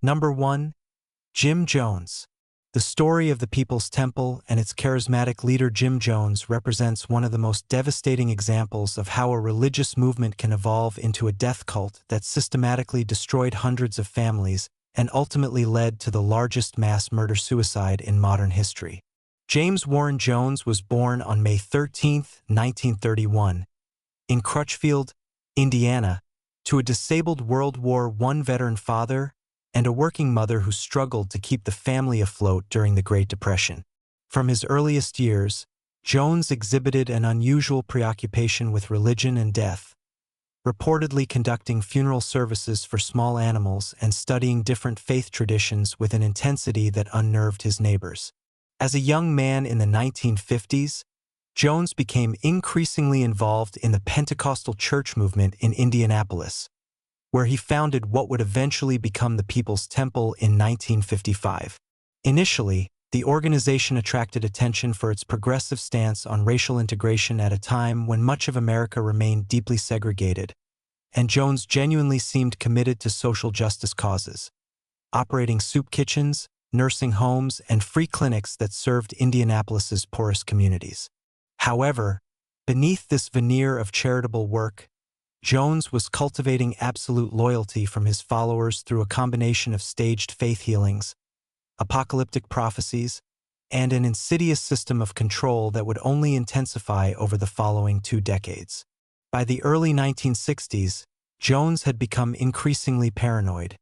Number 1. Jim Jones. The story of the People's Temple and its charismatic leader Jim Jones represents one of the most devastating examples of how a religious movement can evolve into a death cult that systematically destroyed hundreds of families and ultimately led to the largest mass murder-suicide in modern history. James Warren Jones was born on May 13, 1931, in Crutchfield, Indiana, to a disabled World War I veteran father and a working mother who struggled to keep the family afloat during the Great Depression. From his earliest years, Jones exhibited an unusual preoccupation with religion and death, reportedly conducting funeral services for small animals and studying different faith traditions with an intensity that unnerved his neighbors. As a young man in the 1950s, Jones became increasingly involved in the Pentecostal church movement in Indianapolis, where he founded what would eventually become the People's Temple in 1955. Initially, the organization attracted attention for its progressive stance on racial integration at a time when much of America remained deeply segregated, and Jones genuinely seemed committed to social justice causes, operating soup kitchens, nursing homes, and free clinics that served Indianapolis's poorest communities. However, beneath this veneer of charitable work, Jones was cultivating absolute loyalty from his followers through a combination of staged faith healings, apocalyptic prophecies, and an insidious system of control that would only intensify over the following 2 decades. By the early 1960s, Jones had become increasingly paranoid,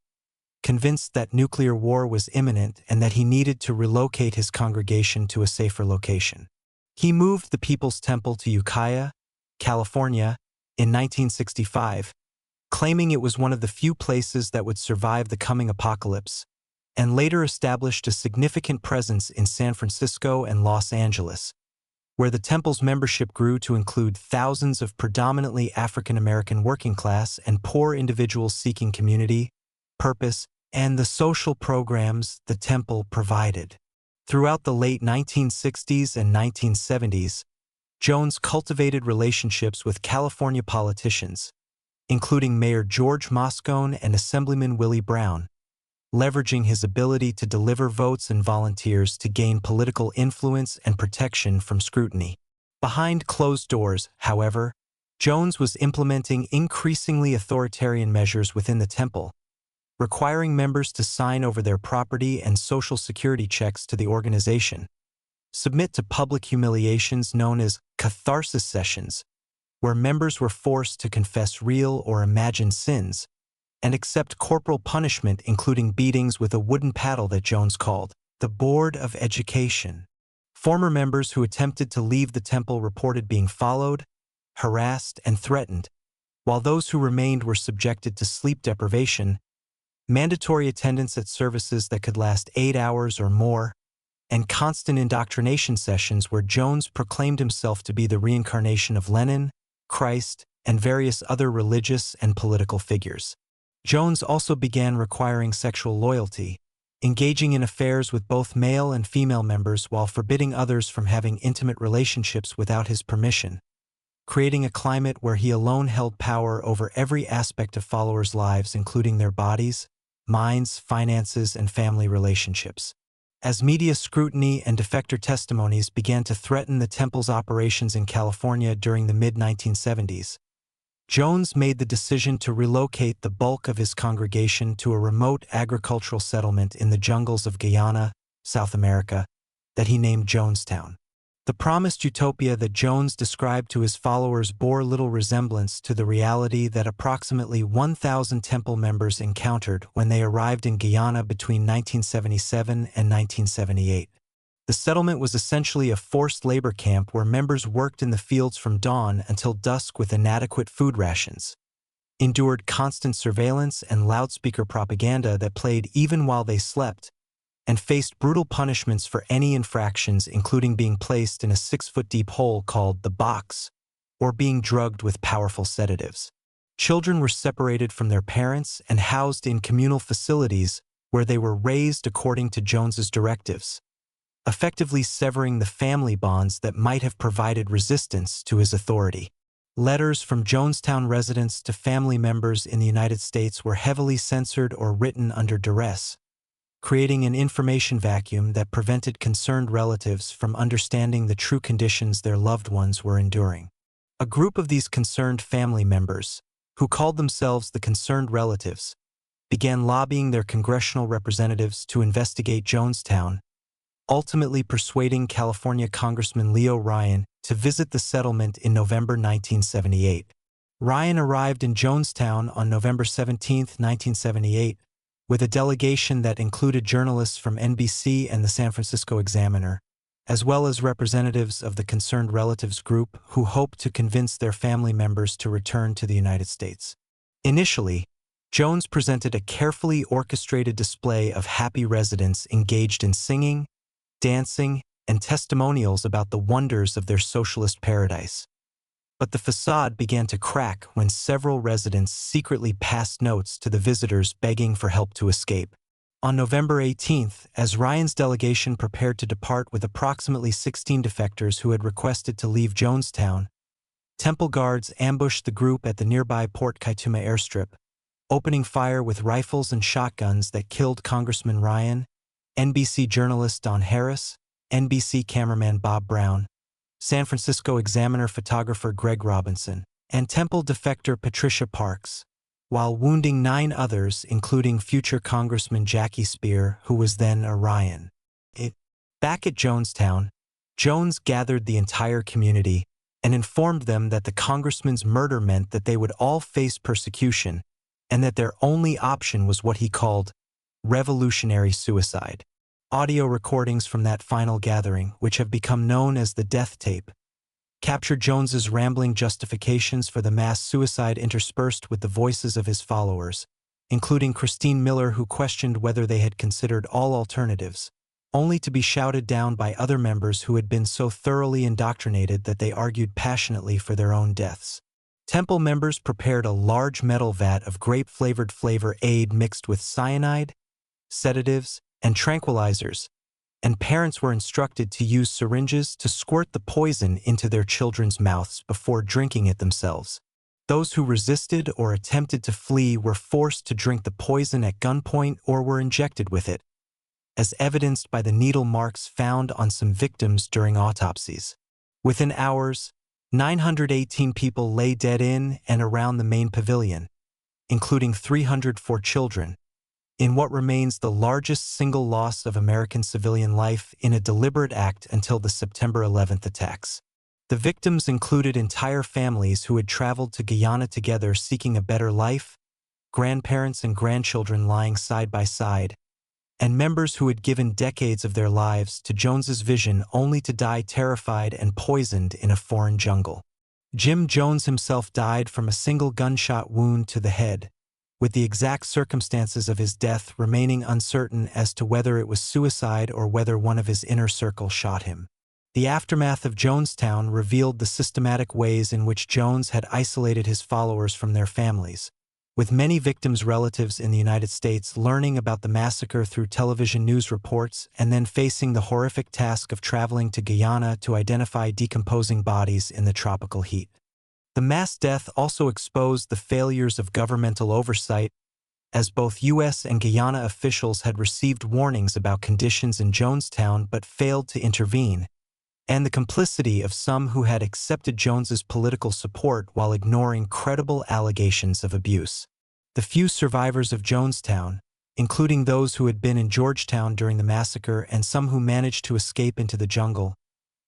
convinced that nuclear war was imminent and that he needed to relocate his congregation to a safer location. He moved the People's Temple to Ukiah, California, in 1965, claiming it was one of the few places that would survive the coming apocalypse, and later established a significant presence in San Francisco and Los Angeles, where the temple's membership grew to include thousands of predominantly African-American working-class and poor individuals seeking community, purpose, and the social programs the temple provided. Throughout the late 1960s and 1970s, Jones cultivated relationships with California politicians, including Mayor George Moscone and Assemblyman Willie Brown, leveraging his ability to deliver votes and volunteers to gain political influence and protection from scrutiny. Behind closed doors, however, Jones was implementing increasingly authoritarian measures within the temple, requiring members to sign over their property and social security checks to the organization, submit to public humiliations known as catharsis sessions, where members were forced to confess real or imagined sins, and accept corporal punishment including beatings with a wooden paddle that Jones called the Board of Education. Former members who attempted to leave the temple reported being followed, harassed, and threatened, while those who remained were subjected to sleep deprivation, mandatory attendance at services that could last 8 hours or more, and constant indoctrination sessions where Jones proclaimed himself to be the reincarnation of Lenin, Christ, and various other religious and political figures. Jones also began requiring sexual loyalty, engaging in affairs with both male and female members while forbidding others from having intimate relationships without his permission, creating a climate where he alone held power over every aspect of followers' lives, including their bodies, minds, finances, and family relationships. As media scrutiny and defector testimonies began to threaten the temple's operations in California during the mid-1970s, Jones made the decision to relocate the bulk of his congregation to a remote agricultural settlement in the jungles of Guyana, South America, that he named Jonestown. The promised utopia that Jones described to his followers bore little resemblance to the reality that approximately 1,000 temple members encountered when they arrived in Guyana between 1977 and 1978. The settlement was essentially a forced labor camp where members worked in the fields from dawn until dusk with inadequate food rations, endured constant surveillance and loudspeaker propaganda that played even while they slept, and faced brutal punishments for any infractions, including being placed in a 6-foot-deep hole called the box, or being drugged with powerful sedatives. Children were separated from their parents and housed in communal facilities where they were raised according to Jones's directives, effectively severing the family bonds that might have provided resistance to his authority. Letters from Jonestown residents to family members in the United States were heavily censored or written under duress, creating an information vacuum that prevented concerned relatives from understanding the true conditions their loved ones were enduring. A group of these concerned family members, who called themselves the Concerned Relatives, began lobbying their congressional representatives to investigate Jonestown, ultimately persuading California Congressman Leo Ryan to visit the settlement in November 1978. Ryan arrived in Jonestown on November 17, 1978, with a delegation that included journalists from NBC and the San Francisco Examiner, as well as representatives of the Concerned Relatives group who hoped to convince their family members to return to the United States. Initially, Jones presented a carefully orchestrated display of happy residents engaged in singing, dancing, and testimonials about the wonders of their socialist paradise. But the facade began to crack when several residents secretly passed notes to the visitors begging for help to escape. On November 18th, as Ryan's delegation prepared to depart with approximately 16 defectors who had requested to leave Jonestown, Temple guards ambushed the group at the nearby Port Kaituma airstrip, opening fire with rifles and shotguns that killed Congressman Ryan, NBC journalist Don Harris, NBC cameraman Bob Brown, San Francisco Examiner photographer Greg Robinson, and Temple defector Patricia Parks, while wounding 9 others, including future Congressman Jackie Spear, who was then a Ryan. Back at Jonestown, Jones gathered the entire community and informed them that the congressman's murder meant that they would all face persecution and that their only option was what he called revolutionary suicide. Audio recordings from that final gathering, which have become known as the death tape, captured Jones's rambling justifications for the mass suicide interspersed with the voices of his followers, including Christine Miller, who questioned whether they had considered all alternatives, only to be shouted down by other members who had been so thoroughly indoctrinated that they argued passionately for their own deaths. Temple members prepared a large metal vat of grape-flavored flavor aid mixed with cyanide, sedatives, and tranquilizers, and parents were instructed to use syringes to squirt the poison into their children's mouths before drinking it themselves. Those who resisted or attempted to flee were forced to drink the poison at gunpoint or were injected with it, as evidenced by the needle marks found on some victims during autopsies. Within hours, 918 people lay dead in and around the main pavilion, including 304 children, in what remains the largest single loss of American civilian life in a deliberate act until the September 11th attacks. The victims included entire families who had traveled to Guyana together seeking a better life, grandparents and grandchildren lying side by side, and members who had given decades of their lives to Jones's vision only to die terrified and poisoned in a foreign jungle. Jim Jones himself died from a single gunshot wound to the head, with the exact circumstances of his death remaining uncertain as to whether it was suicide or whether one of his inner circle shot him. The aftermath of Jonestown revealed the systematic ways in which Jones had isolated his followers from their families, with many victims' relatives in the United States learning about the massacre through television news reports and then facing the horrific task of traveling to Guyana to identify decomposing bodies in the tropical heat. The mass death also exposed the failures of governmental oversight, as both U.S. and Guyana officials had received warnings about conditions in Jonestown but failed to intervene, and the complicity of some who had accepted Jones's political support while ignoring credible allegations of abuse. The few survivors of Jonestown, including those who had been in Georgetown during the massacre and some who managed to escape into the jungle,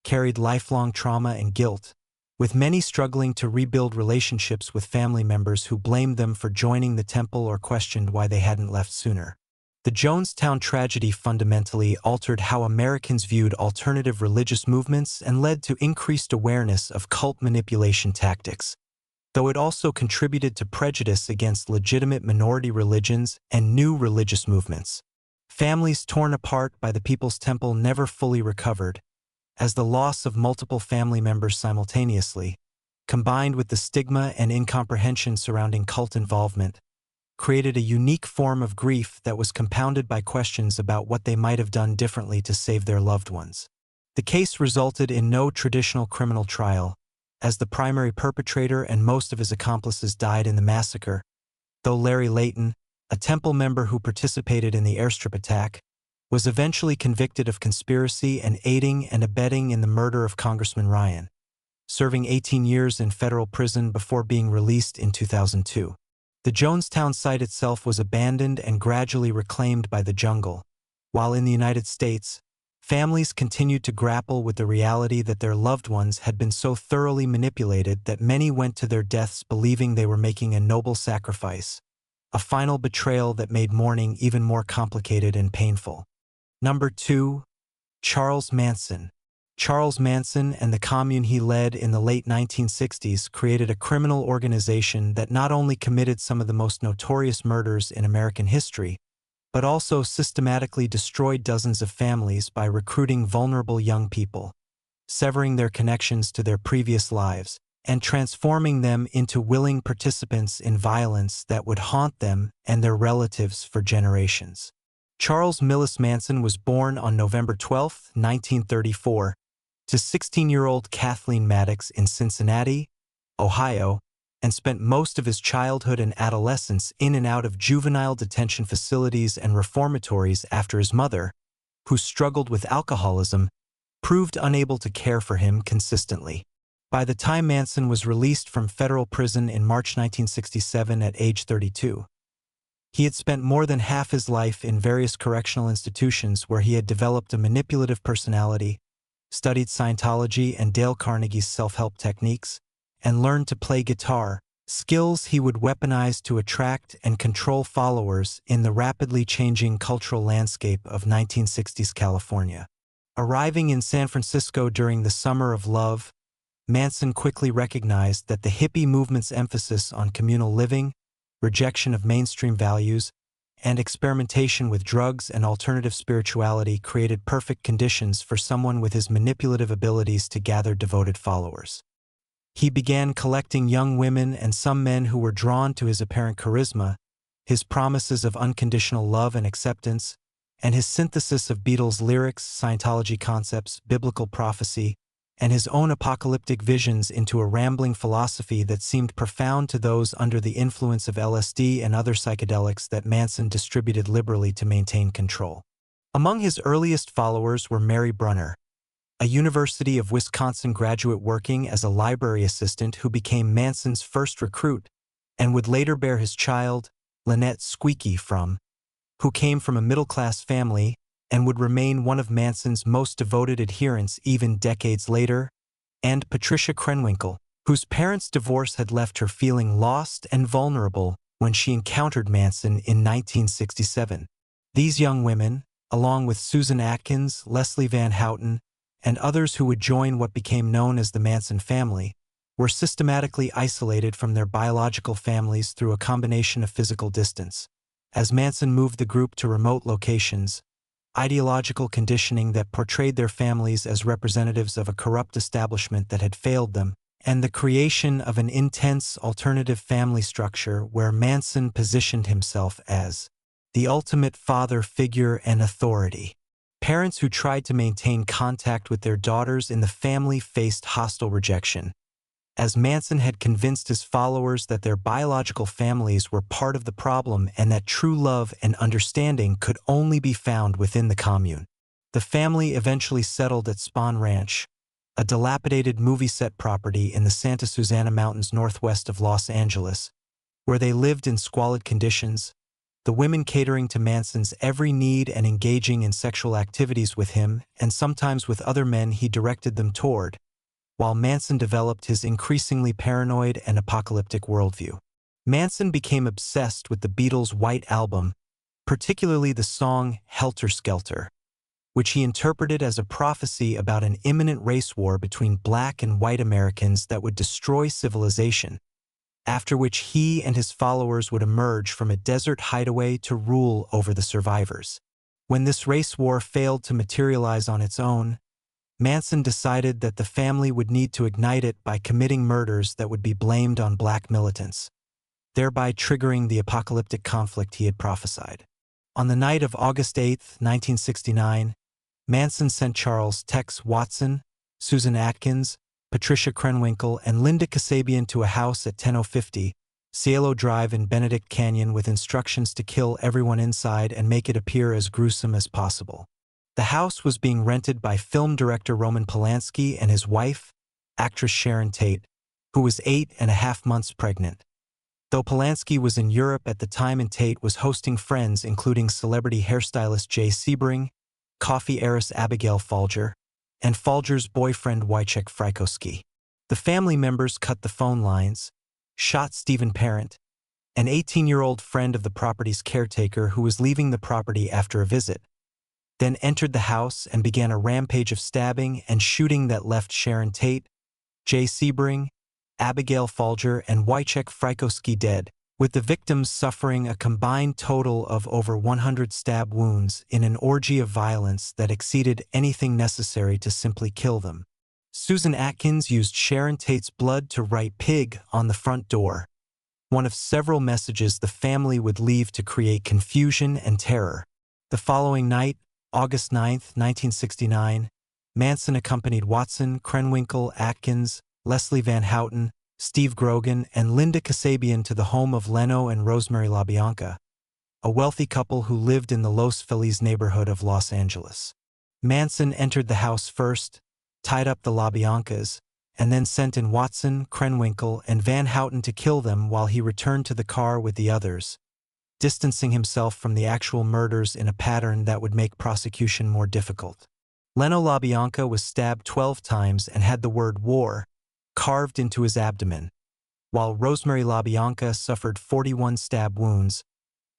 carried lifelong trauma and guilt, with many struggling to rebuild relationships with family members who blamed them for joining the temple or questioned why they hadn't left sooner. The Jonestown tragedy fundamentally altered how Americans viewed alternative religious movements and led to increased awareness of cult manipulation tactics, though it also contributed to prejudice against legitimate minority religions and new religious movements. Families torn apart by the People's Temple never fully recovered, as the loss of multiple family members simultaneously, combined with the stigma and incomprehension surrounding cult involvement, created a unique form of grief that was compounded by questions about what they might have done differently to save their loved ones. The case resulted in no traditional criminal trial, as the primary perpetrator, and most of his accomplices died in the massacre, though Larry Layton, a temple member who participated in the airstrip attack, was eventually convicted of conspiracy and aiding and abetting in the murder of Congressman Ryan, serving 18 years in federal prison before being released in 2002. The Jonestown site itself was abandoned and gradually reclaimed by the jungle, while in the United States, families continued to grapple with the reality that their loved ones had been so thoroughly manipulated that many went to their deaths believing they were making a noble sacrifice, a final betrayal that made mourning even more complicated and painful. Number 2. Charles Manson. Charles Manson and the commune he led in the late 1960s created a criminal organization that not only committed some of the most notorious murders in American history, but also systematically destroyed dozens of families by recruiting vulnerable young people, severing their connections to their previous lives, and transforming them into willing participants in violence that would haunt them and their relatives for generations. Charles Millis Manson was born on November 12, 1934, to 16-year-old Kathleen Maddox in Cincinnati, Ohio, and spent most of his childhood and adolescence in and out of juvenile detention facilities and reformatories after his mother, who struggled with alcoholism, proved unable to care for him consistently. By the time Manson was released from federal prison in March 1967 at age 32, he had spent more than half his life in various correctional institutions where he had developed a manipulative personality, studied Scientology and Dale Carnegie's self-help techniques, and learned to play guitar, skills he would weaponize to attract and control followers in the rapidly changing cultural landscape of 1960s California. Arriving in San Francisco during the Summer of Love, Manson quickly recognized that the hippie movement's emphasis on communal living, rejection of mainstream values, and experimentation with drugs and alternative spirituality created perfect conditions for someone with his manipulative abilities to gather devoted followers. He began collecting young women and some men who were drawn to his apparent charisma, his promises of unconditional love and acceptance, and his synthesis of Beatles lyrics, Scientology concepts, biblical prophecy, and his own apocalyptic visions into a rambling philosophy that seemed profound to those under the influence of LSD and other psychedelics that Manson distributed liberally to maintain control. Among his earliest followers were Mary Brunner, a University of Wisconsin graduate working as a library assistant who became Manson's first recruit and would later bear his child, Lynette Squeaky who came from a middle-class family and would remain one of Manson's most devoted adherents even decades later, and Patricia Krenwinkel, whose parents' divorce had left her feeling lost and vulnerable when she encountered Manson in 1967. These young women, along with Susan Atkins, Leslie Van Houten, and others who would join what became known as the Manson Family, were systematically isolated from their biological families through a combination of physical distance. As Manson moved the group to remote locations, ideological conditioning that portrayed their families as representatives of a corrupt establishment that had failed them, and the creation of an intense alternative family structure where Manson positioned himself as the ultimate father figure and authority. Parents who tried to maintain contact with their daughters in the family faced hostile rejection, as Manson had convinced his followers that their biological families were part of the problem and that true love and understanding could only be found within the commune. The family eventually settled at Spahn Ranch, a dilapidated movie set property in the Santa Susana Mountains northwest of Los Angeles, where they lived in squalid conditions, the women catering to Manson's every need and engaging in sexual activities with him and sometimes with other men he directed them toward, while Manson developed his increasingly paranoid and apocalyptic worldview. Manson became obsessed with the Beatles' White Album, particularly the song Helter Skelter, which he interpreted as a prophecy about an imminent race war between black and white Americans that would destroy civilization, after which he and his followers would emerge from a desert hideaway to rule over the survivors. When this race war failed to materialize on its own, Manson decided that the family would need to ignite it by committing murders that would be blamed on black militants, thereby triggering the apocalyptic conflict he had prophesied. On the night of August 8, 1969, Manson sent Charles Tex Watson, Susan Atkins, Patricia Krenwinkel, and Linda Kasabian to a house at 1050 Cielo Drive in Benedict Canyon with instructions to kill everyone inside and make it appear as gruesome as possible. The house was being rented by film director Roman Polanski and his wife, actress Sharon Tate, who was 8.5 months pregnant. Though Polanski was in Europe at the time and Tate was hosting friends including celebrity hairstylist Jay Sebring, coffee heiress Abigail Folger, and Folger's boyfriend Wojciech Frykowski. The family members cut the phone lines, shot Stephen Parent, an 18-year-old friend of the property's caretaker who was leaving the property after a visit, then entered the house and began a rampage of stabbing and shooting that left Sharon Tate, Jay Sebring, Abigail Folger, and Wojciech Frykowski dead, with the victims suffering a combined total of over 100 stab wounds in an orgy of violence that exceeded anything necessary to simply kill them. Susan Atkins used Sharon Tate's blood to write "pig" on the front door, one of several messages the family would leave to create confusion and terror. The following night, August 9, 1969, Manson accompanied Watson, Krenwinkel, Atkins, Leslie Van Houten, Steve Grogan, and Linda Kasabian to the home of Leno and Rosemary LaBianca, a wealthy couple who lived in the Los Feliz neighborhood of Los Angeles. Manson entered the house first, tied up the LaBiancas, and then sent in Watson, Krenwinkel, and Van Houten to kill them while he returned to the car with the others, distancing himself from the actual murders in a pattern that would make prosecution more difficult. Leno LaBianca was stabbed 12 times and had the word "war" carved into his abdomen, while Rosemary LaBianca suffered 41 stab wounds,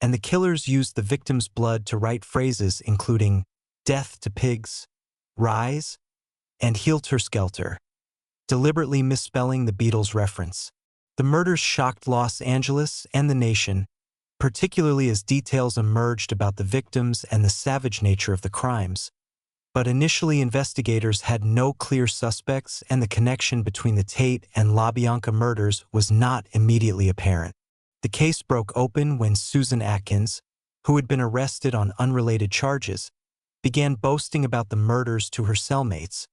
and the killers used the victim's blood to write phrases including "death to pigs," "rise," and "Helter Skelter," deliberately misspelling the Beatles reference. The murders shocked Los Angeles and the nation, particularly as details emerged about the victims and the savage nature of the crimes. But initially investigators had no clear suspects and the connection between the Tate and LaBianca murders was not immediately apparent. The case broke open when Susan Atkins, who had been arrested on unrelated charges, began boasting about the murders to her cellmates,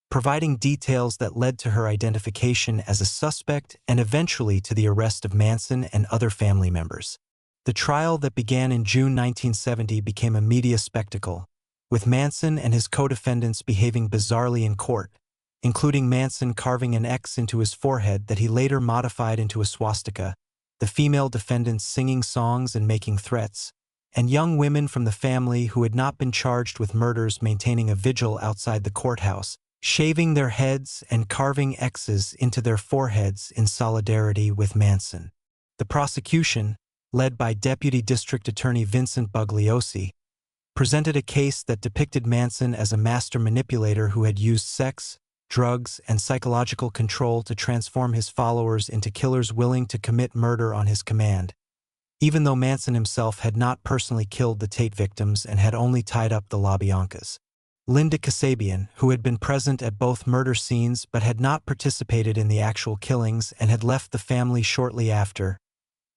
providing details that led to her identification as a suspect and eventually to the arrest of Manson and other family members. The trial that began in June 1970 became a media spectacle, with Manson and his co-defendants behaving bizarrely in court, including Manson carving an X into his forehead that he later modified into a swastika, the female defendants singing songs and making threats, and young women from the family who had not been charged with murders maintaining a vigil outside the courthouse, shaving their heads and carving X's into their foreheads in solidarity with Manson. The prosecution, led by Deputy District Attorney Vincent Bugliosi, presented a case that depicted Manson as a master manipulator who had used sex, drugs, and psychological control to transform his followers into killers willing to commit murder on his command, even though Manson himself had not personally killed the Tate victims and had only tied up the LaBiancas. Linda Kasabian, who had been present at both murder scenes but had not participated in the actual killings and had left the family shortly after,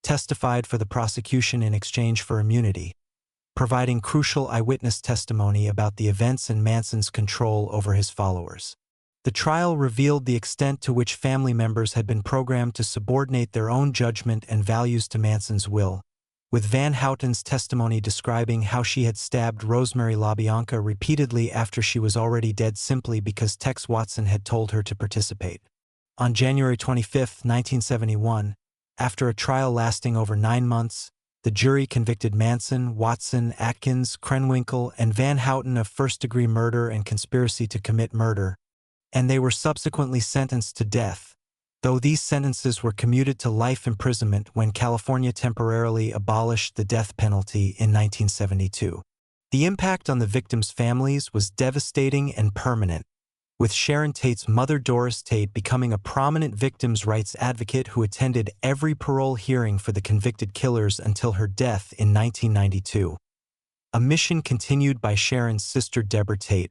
testified for the prosecution in exchange for immunity, providing crucial eyewitness testimony about the events and Manson's control over his followers. The trial revealed the extent to which family members had been programmed to subordinate their own judgment and values to Manson's will, with Van Houten's testimony describing how she had stabbed Rosemary LaBianca repeatedly after she was already dead simply because Tex Watson had told her to participate. On January 25, 1971, after a trial lasting over 9 months, the jury convicted Manson, Watson, Atkins, Krenwinkel, and Van Houten of first-degree murder and conspiracy to commit murder, and they were subsequently sentenced to death, though these sentences were commuted to life imprisonment when California temporarily abolished the death penalty in 1972. The impact on the victims' families was devastating and permanent, with Sharon Tate's mother Doris Tate becoming a prominent victims' rights advocate who attended every parole hearing for the convicted killers until her death in 1992. A mission continued by Sharon's sister Deborah Tate,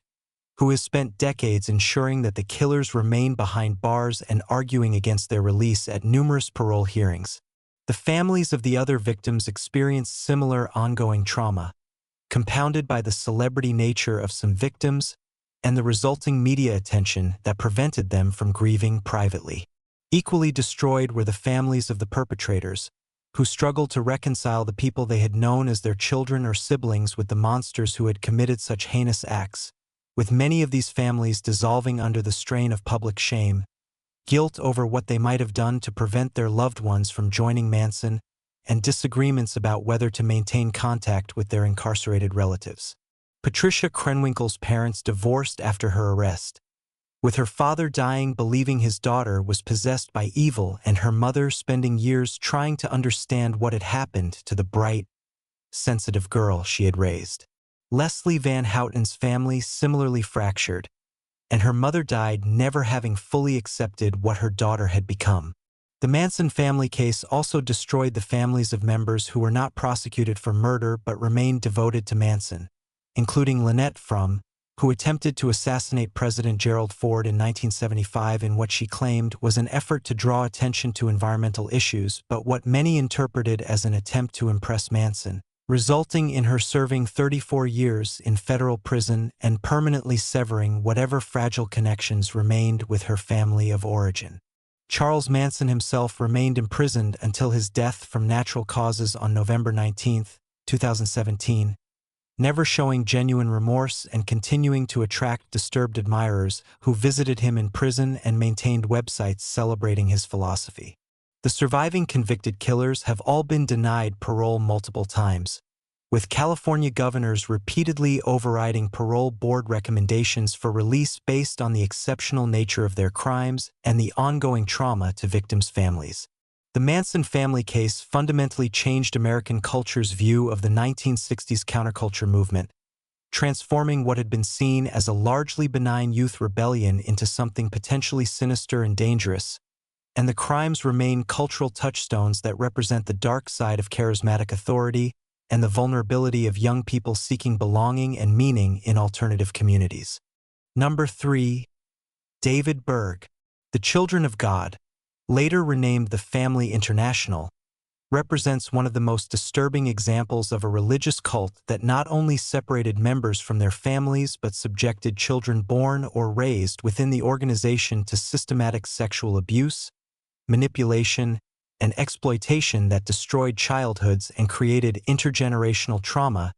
who has spent decades ensuring that the killers remain behind bars and arguing against their release at numerous parole hearings. The families of the other victims experienced similar ongoing trauma, compounded by the celebrity nature of some victims and the resulting media attention that prevented them from grieving privately. Equally destroyed were the families of the perpetrators, who struggled to reconcile the people they had known as their children or siblings with the monsters who had committed such heinous acts, with many of these families dissolving under the strain of public shame, guilt over what they might have done to prevent their loved ones from joining Manson, and disagreements about whether to maintain contact with their incarcerated relatives. Patricia Krenwinkel's parents divorced after her arrest, with her father dying believing his daughter was possessed by evil and her mother spending years trying to understand what had happened to the bright, sensitive girl she had raised. Leslie Van Houten's family similarly fractured, and her mother died never having fully accepted what her daughter had become. The Manson family case also destroyed the families of members who were not prosecuted for murder but remained devoted to Manson, including Lynette Frum, who attempted to assassinate President Gerald Ford in 1975 in what she claimed was an effort to draw attention to environmental issues but what many interpreted as an attempt to impress Manson, resulting in her serving 34 years in federal prison and permanently severing whatever fragile connections remained with her family of origin. Charles Manson himself remained imprisoned until his death from natural causes on November 19, 2017, never showing genuine remorse and continuing to attract disturbed admirers who visited him in prison and maintained websites celebrating his philosophy. The surviving convicted killers have all been denied parole multiple times, with California governors repeatedly overriding parole board recommendations for release based on the exceptional nature of their crimes and the ongoing trauma to victims' families. The Manson family case fundamentally changed American culture's view of the 1960s counterculture movement, transforming what had been seen as a largely benign youth rebellion into something potentially sinister and dangerous, and the crimes remain cultural touchstones that represent the dark side of charismatic authority and the vulnerability of young people seeking belonging and meaning in alternative communities. Number 3. David Berg. The Children of God, later renamed the Family International, represents one of the most disturbing examples of a religious cult that not only separated members from their families but subjected children born or raised within the organization to systematic sexual abuse, manipulation, and exploitation that destroyed childhoods and created intergenerational trauma,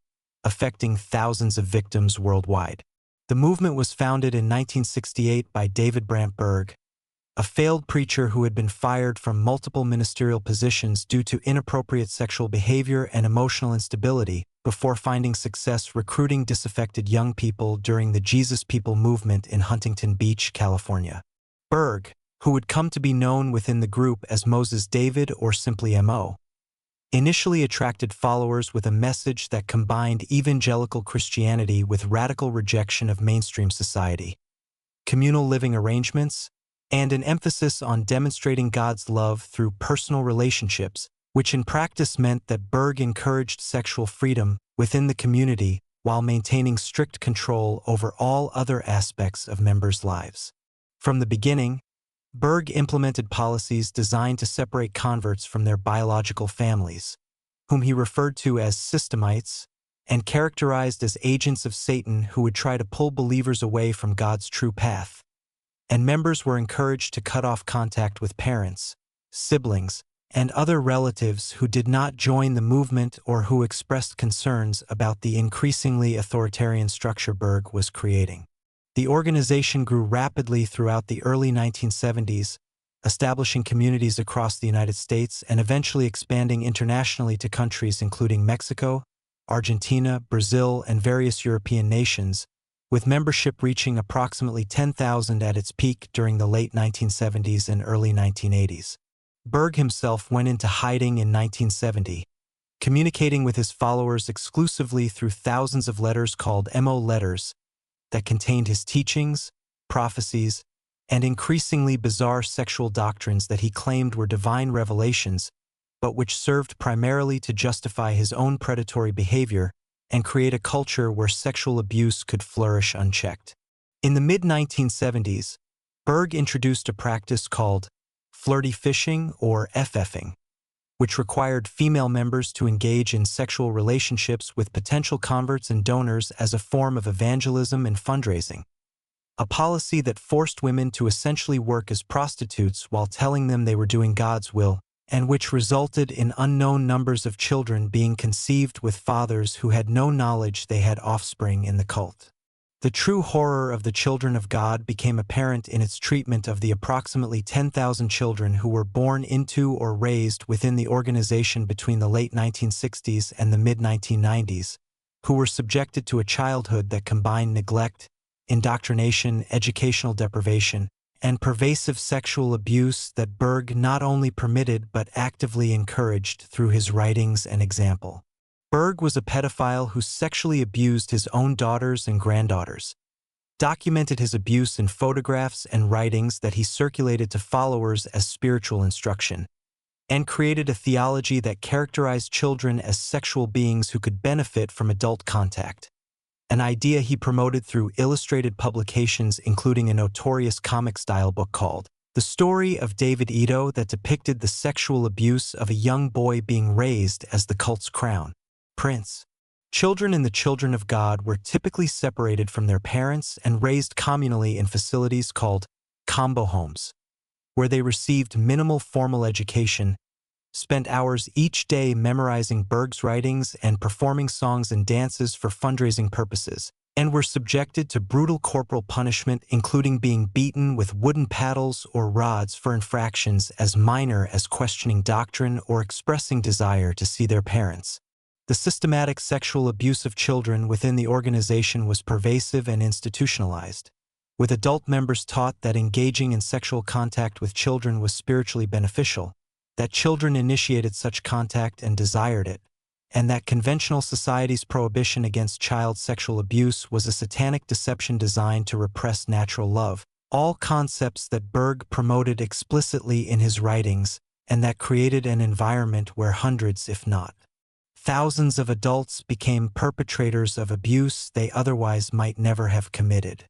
affecting thousands of victims worldwide. The movement was founded in 1968 by David Brant Berg, a failed preacher who had been fired from multiple ministerial positions due to inappropriate sexual behavior and emotional instability, before finding success recruiting disaffected young people during the Jesus People movement in Huntington Beach, California. Berg, who would come to be known within the group as Moses David or simply M.O., initially attracted followers with a message that combined evangelical Christianity with radical rejection of mainstream society, communal living arrangements, and an emphasis on demonstrating God's love through personal relationships, which in practice meant that Berg encouraged sexual freedom within the community while maintaining strict control over all other aspects of members' lives. From the beginning, Berg implemented policies designed to separate converts from their biological families, whom he referred to as systemites, and characterized as agents of Satan who would try to pull believers away from God's true path. And members were encouraged to cut off contact with parents, siblings, and other relatives who did not join the movement or who expressed concerns about the increasingly authoritarian structure Berg was creating. The organization grew rapidly throughout the early 1970s, establishing communities across the United States and eventually expanding internationally to countries including Mexico, Argentina, Brazil, and various European nations, with membership reaching approximately 10,000 at its peak during the late 1970s and early 1980s. Berg himself went into hiding in 1970, communicating with his followers exclusively through thousands of letters called MO letters that contained his teachings, prophecies, and increasingly bizarre sexual doctrines that he claimed were divine revelations, but which served primarily to justify his own predatory behavior and create a culture where sexual abuse could flourish unchecked. In the mid-1970s, Berg introduced a practice called Flirty Fishing or FFing, which required female members to engage in sexual relationships with potential converts and donors as a form of evangelism and fundraising. a policy that forced women to essentially work as prostitutes while telling them they were doing God's will, and which resulted in unknown numbers of children being conceived with fathers who had no knowledge they had offspring in the cult. The true horror of the children of God became apparent in its treatment of the approximately 10,000 children who were born into or raised within the organization between the late 1960s and the mid-1990s, who were subjected to a childhood that combined neglect, indoctrination, educational deprivation, and pervasive sexual abuse that Berg not only permitted but actively encouraged through his writings and example. Berg was a pedophile who sexually abused his own daughters and granddaughters, documented his abuse in photographs and writings that he circulated to followers as spiritual instruction, and created a theology that characterized children as sexual beings who could benefit from adult contact, an idea he promoted through illustrated publications including a notorious comic-style book called The Story of David Ito that depicted the sexual abuse of a young boy being raised as the cult's crown prince. Children in the Children of God were typically separated from their parents and raised communally in facilities called combo homes, where they received minimal formal education, spent hours each day memorizing Berg's writings and performing songs and dances for fundraising purposes, and were subjected to brutal corporal punishment including being beaten with wooden paddles or rods for infractions as minor as questioning doctrine or expressing desire to see their parents. The systematic sexual abuse of children within the organization was pervasive and institutionalized, with adult members taught that engaging in sexual contact with children was spiritually beneficial, that children initiated such contact and desired it, and that conventional society's prohibition against child sexual abuse was a satanic deception designed to repress natural love, all concepts that Berg promoted explicitly in his writings and that created an environment where hundreds, if not thousands of adults became perpetrators of abuse they otherwise might never have committed.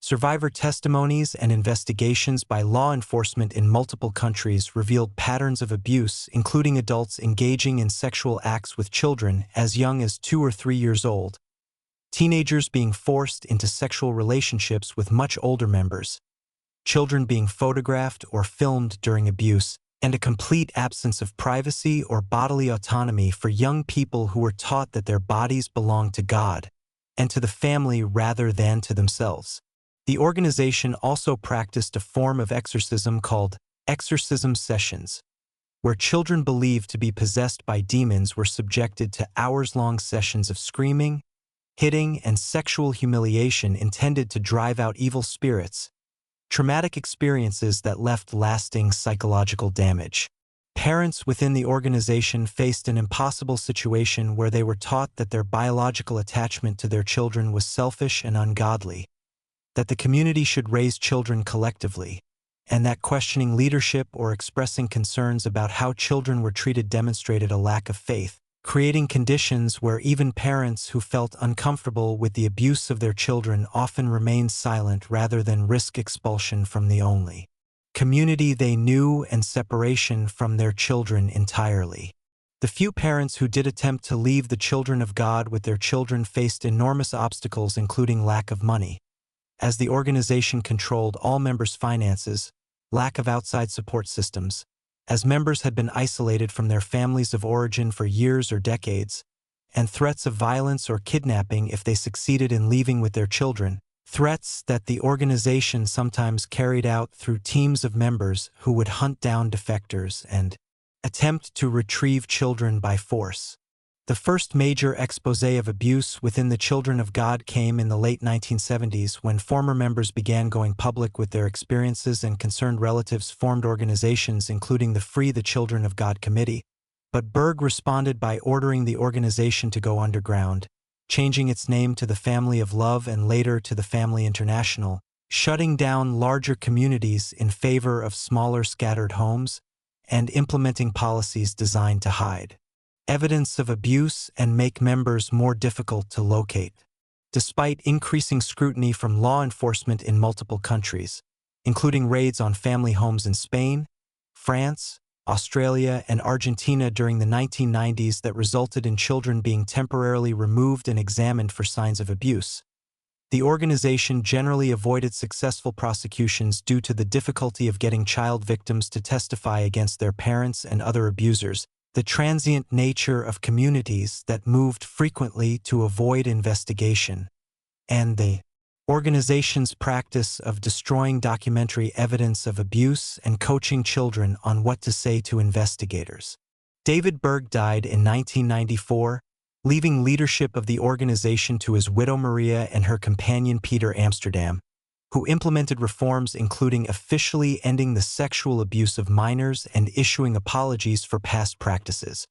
Survivor testimonies and investigations by law enforcement in multiple countries revealed patterns of abuse, including adults engaging in sexual acts with children as young as 2 or 3 years old, teenagers being forced into sexual relationships with much older members, children being photographed or filmed during abuse, and a complete absence of privacy or bodily autonomy for young people who were taught that their bodies belonged to God and to the family rather than to themselves. The organization also practiced a form of exorcism called exorcism sessions, where children believed to be possessed by demons were subjected to hours-long sessions of screaming, hitting, and sexual humiliation intended to drive out evil spirits, traumatic experiences that left lasting psychological damage. Parents within the organization faced an impossible situation where they were taught that their biological attachment to their children was selfish and ungodly, that the community should raise children collectively, and that questioning leadership or expressing concerns about how children were treated demonstrated a lack of faith, creating conditions where even parents who felt uncomfortable with the abuse of their children often remained silent rather than risk expulsion from the only community they knew and separation from their children entirely. The few parents who did attempt to leave the Children of God with their children faced enormous obstacles including lack of money, as the organization controlled all members' finances, lack of outside support systems, as members had been isolated from their families of origin for years or decades, and threats of violence or kidnapping if they succeeded in leaving with their children, threats that the organization sometimes carried out through teams of members who would hunt down defectors and attempt to retrieve children by force. The first major exposé of abuse within the Children of God came in the late 1970s when former members began going public with their experiences and concerned relatives formed organizations including the Free the Children of God Committee, but Berg responded by ordering the organization to go underground, changing its name to the Family of Love and later to the Family International, shutting down larger communities in favor of smaller scattered homes, and implementing policies designed to hide evidence of abuse and make members more difficult to locate. Despite increasing scrutiny from law enforcement in multiple countries, including raids on family homes in Spain, France, Australia, and Argentina during the 1990s that resulted in children being temporarily removed and examined for signs of abuse, The organization generally avoided successful prosecutions due to the difficulty of getting child victims to testify against their parents and other abusers, the transient nature of communities that moved frequently to avoid investigation, and the organization's practice of destroying documentary evidence of abuse and coaching children on what to say to investigators. David Berg died in 1994, leaving leadership of the organization to his widow Maria and her companion Peter Amsterdam, who implemented reforms including officially ending the sexual abuse of minors and issuing apologies for past practices.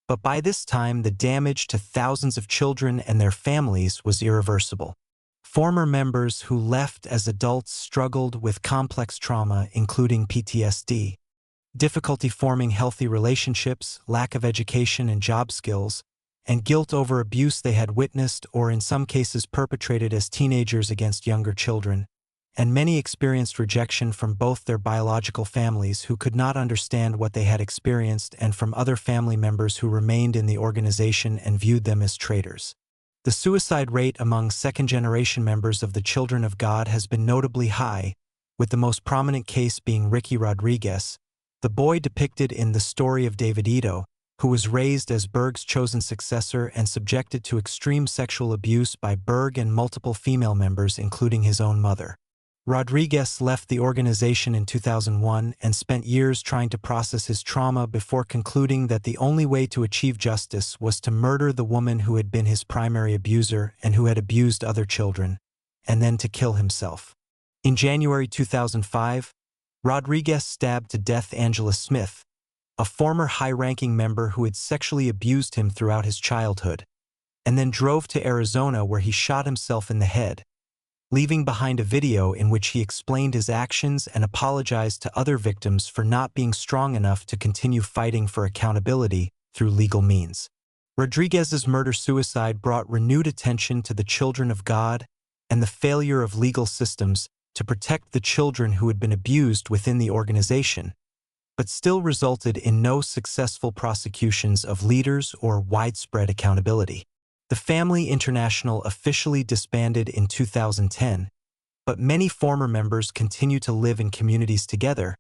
But by this time, the damage to thousands of children and their families was irreversible. Former members who left as adults struggled with complex trauma, including PTSD, difficulty forming healthy relationships, lack of education and job skills, and guilt over abuse they had witnessed or in some cases perpetrated as teenagers against younger children, and many experienced rejection from both their biological families who could not understand what they had experienced and from other family members who remained in the organization and viewed them as traitors. The suicide rate among second-generation members of the Children of God has been notably high, with the most prominent case being Ricky Rodriguez, the boy depicted in The Story of David Ito, who was raised as Berg's chosen successor and subjected to extreme sexual abuse by Berg and multiple female members, including his own mother. Rodriguez left the organization in 2001 and spent years trying to process his trauma before concluding that the only way to achieve justice was to murder the woman who had been his primary abuser and who had abused other children, and then to kill himself. In January 2005, Rodriguez stabbed to death Angela Smith, a former high-ranking member who had sexually abused him throughout his childhood, and then drove to Arizona where he shot himself in the head, leaving behind a video in which he explained his actions and apologized to other victims for not being strong enough to continue fighting for accountability through legal means. Rodriguez's murder-suicide brought renewed attention to the Children of God and the failure of legal systems to protect the children who had been abused within the organization, but still resulted in no successful prosecutions of leaders or widespread accountability. The Family International officially disbanded in 2010, but many former members continue to live in communities together,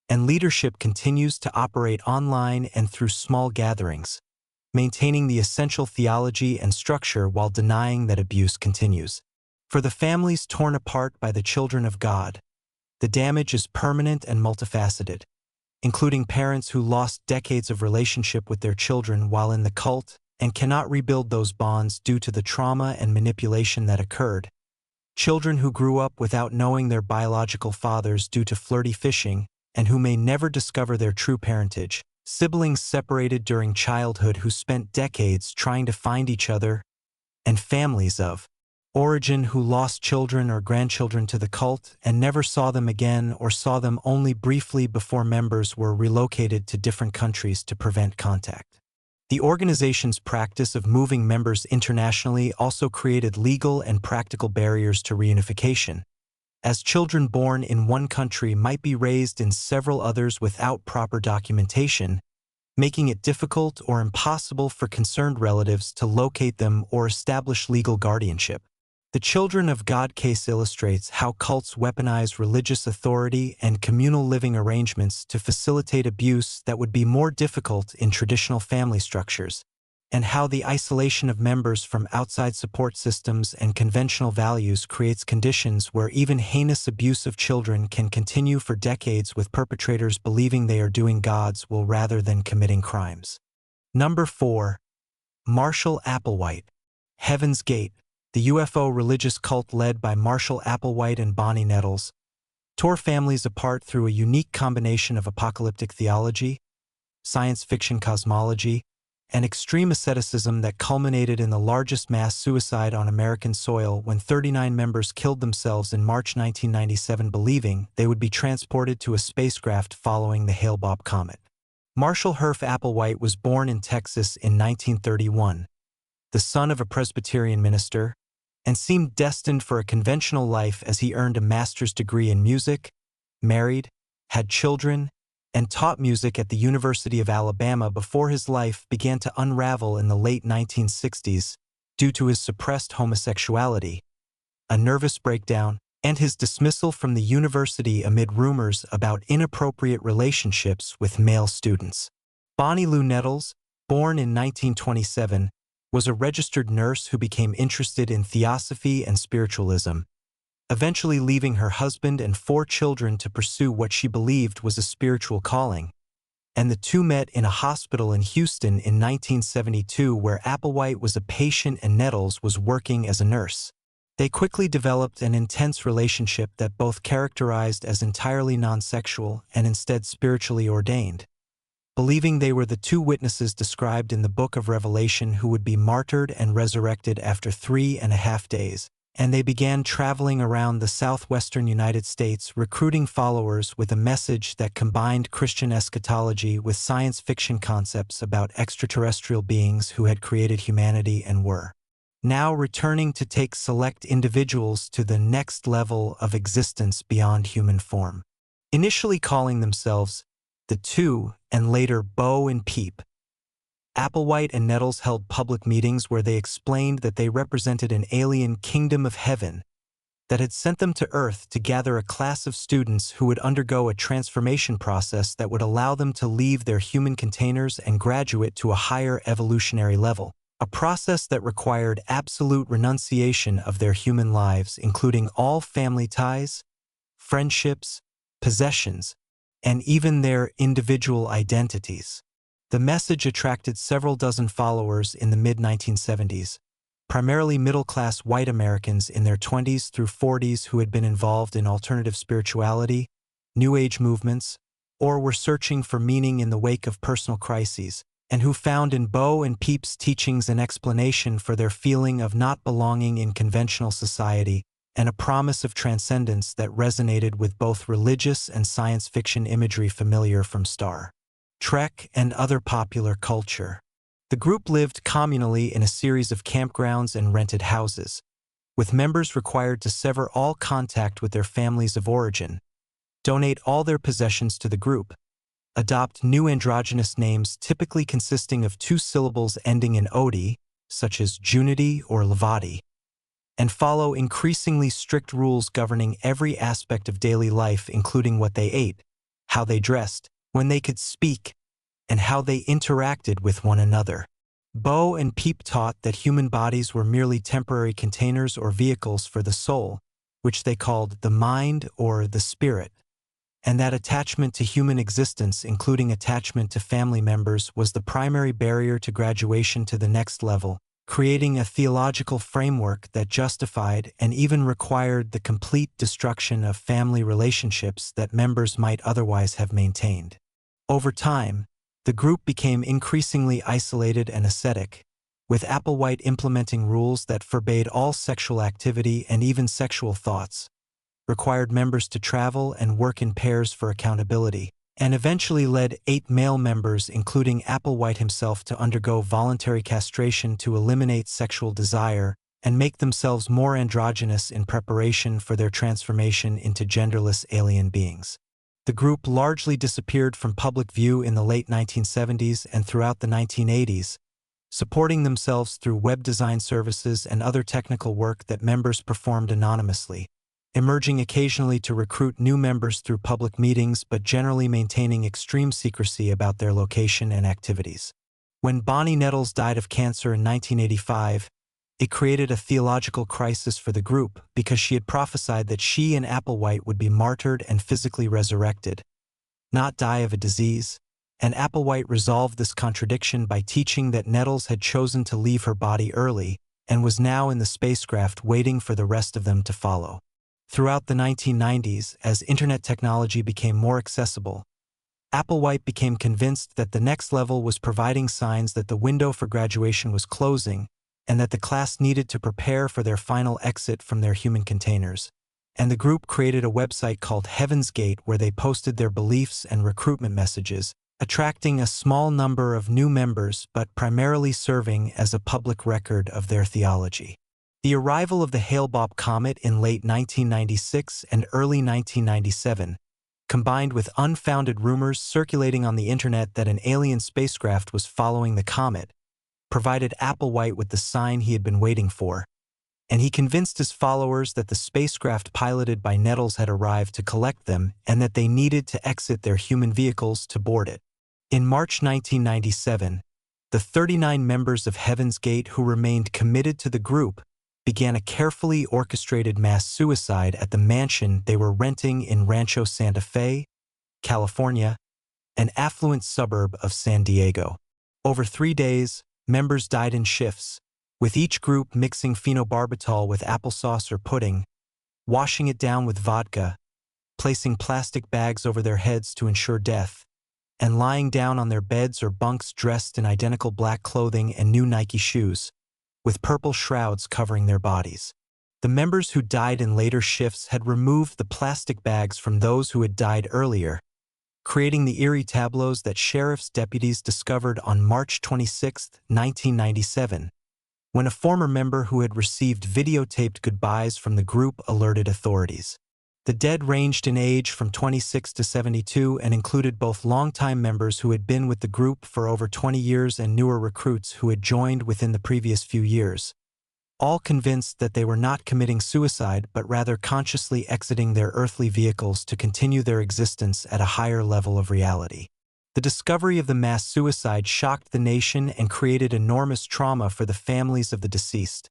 and leadership continues to operate online and through small gatherings, maintaining the essential theology and structure while denying that abuse continues. For the families torn apart by the Children of God, the damage is permanent and multifaceted, including parents who lost decades of relationship with their children while in the cult and cannot rebuild those bonds due to the trauma and manipulation that occurred, children who grew up without knowing their biological fathers due to flirty fishing and who may never discover their true parentage, siblings separated during childhood who spent decades trying to find each other, and families of origin who lost children or grandchildren to the cult and never saw them again or saw them only briefly before members were relocated to different countries to prevent contact. The organization's practice of moving members internationally also created legal and practical barriers to reunification, as children born in one country might be raised in several others without proper documentation, making it difficult or impossible for concerned relatives to locate them or establish legal guardianship. The Children of God case illustrates how cults weaponize religious authority and communal living arrangements to facilitate abuse that would be more difficult in traditional family structures, and how the isolation of members from outside support systems and conventional values creates conditions where even heinous abuse of children can continue for decades with perpetrators believing they are doing God's will rather than committing crimes. Number 4. Marshall Applewhite. Heaven's Gate. The UFO religious cult led by Marshall Applewhite and Bonnie Nettles tore families apart through a unique combination of apocalyptic theology, science fiction cosmology, and extreme asceticism that culminated in the largest mass suicide on American soil when 39 members killed themselves in March 1997 believing they would be transported to a spacecraft following the Hale-Bopp comet. Marshall Herff Applewhite was born in Texas in 1931, the son of a Presbyterian minister, and seemed destined for a conventional life as he earned a master's degree in music, married, had children, and taught music at the University of Alabama before his life began to unravel in the late 1960s due to his suppressed homosexuality, a nervous breakdown, and his dismissal from the university amid rumors about inappropriate relationships with male students. Bonnie Lou Nettles, born in 1927, was a registered nurse who became interested in theosophy and spiritualism, eventually leaving her husband and 4 children to pursue what she believed was a spiritual calling. And the two met in a hospital in Houston in 1972 where Applewhite was a patient and Nettles was working as a nurse. They quickly developed an intense relationship that both characterized as entirely non-sexual and instead spiritually ordained. Believing they were the 2 witnesses described in the Book of Revelation who would be martyred and resurrected after 3.5 days, and they began traveling around the southwestern United States recruiting followers with a message that combined Christian eschatology with science fiction concepts about extraterrestrial beings who had created humanity and were now returning to take select individuals to the next level of existence beyond human form. Initially calling themselves the Two and later Bo and Peep, Applewhite and Nettles held public meetings where they explained that they represented an alien kingdom of heaven that had sent them to Earth to gather a class of students who would undergo a transformation process that would allow them to leave their human containers and graduate to a higher evolutionary level, a process that required absolute renunciation of their human lives, including all family ties, friendships, possessions, and even their individual identities. The message attracted several dozen followers in the mid-1970s, primarily middle-class white Americans in their 20s through 40s who had been involved in alternative spirituality, New Age movements, or were searching for meaning in the wake of personal crises, and who found in Bo and Peep's teachings an explanation for their feeling of not belonging in conventional society and a promise of transcendence that resonated with both religious and science fiction imagery familiar from Star Trek and other popular culture. The group lived communally in a series of campgrounds and rented houses, with members required to sever all contact with their families of origin, donate all their possessions to the group, adopt new androgynous names typically consisting of 2 syllables ending in ody, such as Junity or Lavati, and follow increasingly strict rules governing every aspect of daily life, including what they ate, how they dressed, when they could speak, and how they interacted with one another. Bo and Peep taught that human bodies were merely temporary containers or vehicles for the soul, which they called the mind or the spirit, and that attachment to human existence, including attachment to family members, was the primary barrier to graduation to the next level, creating a theological framework that justified and even required the complete destruction of family relationships that members might otherwise have maintained. Over time, the group became increasingly isolated and ascetic, with Applewhite implementing rules that forbade all sexual activity and even sexual thoughts, required members to travel and work in pairs for accountability, and eventually led 8 male members, including Applewhite himself, to undergo voluntary castration to eliminate sexual desire and make themselves more androgynous in preparation for their transformation into genderless alien beings. The group largely disappeared from public view in the late 1970s and throughout the 1980s, supporting themselves through web design services and other technical work that members performed anonymously, emerging occasionally to recruit new members through public meetings but generally maintaining extreme secrecy about their location and activities. When Bonnie Nettles died of cancer in 1985, it created a theological crisis for the group because she had prophesied that she and Applewhite would be martyred and physically resurrected, not die of a disease, and Applewhite resolved this contradiction by teaching that Nettles had chosen to leave her body early and was now in the spacecraft waiting for the rest of them to follow. Throughout the 1990s, as internet technology became more accessible, Applewhite became convinced that the next level was providing signs that the window for graduation was closing and that the class needed to prepare for their final exit from their human containers. And the group created a website called Heaven's Gate where they posted their beliefs and recruitment messages, attracting a small number of new members but primarily serving as a public record of their theology. The arrival of the Hale-Bopp comet in late 1996 and early 1997, combined with unfounded rumors circulating on the internet that an alien spacecraft was following the comet, provided Applewhite with the sign he had been waiting for: and he convinced his followers that the spacecraft piloted by Nettles had arrived to collect them and that they needed to exit their human vehicles to board it. In March 1997, the 39 members of Heaven's Gate who remained committed to the group began a carefully orchestrated mass suicide at the mansion they were renting in Rancho Santa Fe, California, an affluent suburb of San Diego. Over 3 days, members died in shifts, with each group mixing phenobarbital with applesauce or pudding, washing it down with vodka, placing plastic bags over their heads to ensure death, and lying down on their beds or bunks dressed in identical black clothing and new Nike shoes, with purple shrouds covering their bodies. The members who died in later shifts had removed the plastic bags from those who had died earlier, creating the eerie tableaus that sheriff's deputies discovered on March 26, 1997, when a former member who had received videotaped goodbyes from the group alerted authorities. The dead ranged in age from 26 to 72 and included both longtime members who had been with the group for over 20 years and newer recruits who had joined within the previous few years, all convinced that they were not committing suicide but rather consciously exiting their earthly vehicles to continue their existence at a higher level of reality. The discovery of the mass suicide shocked the nation and created enormous trauma for the families of the deceased,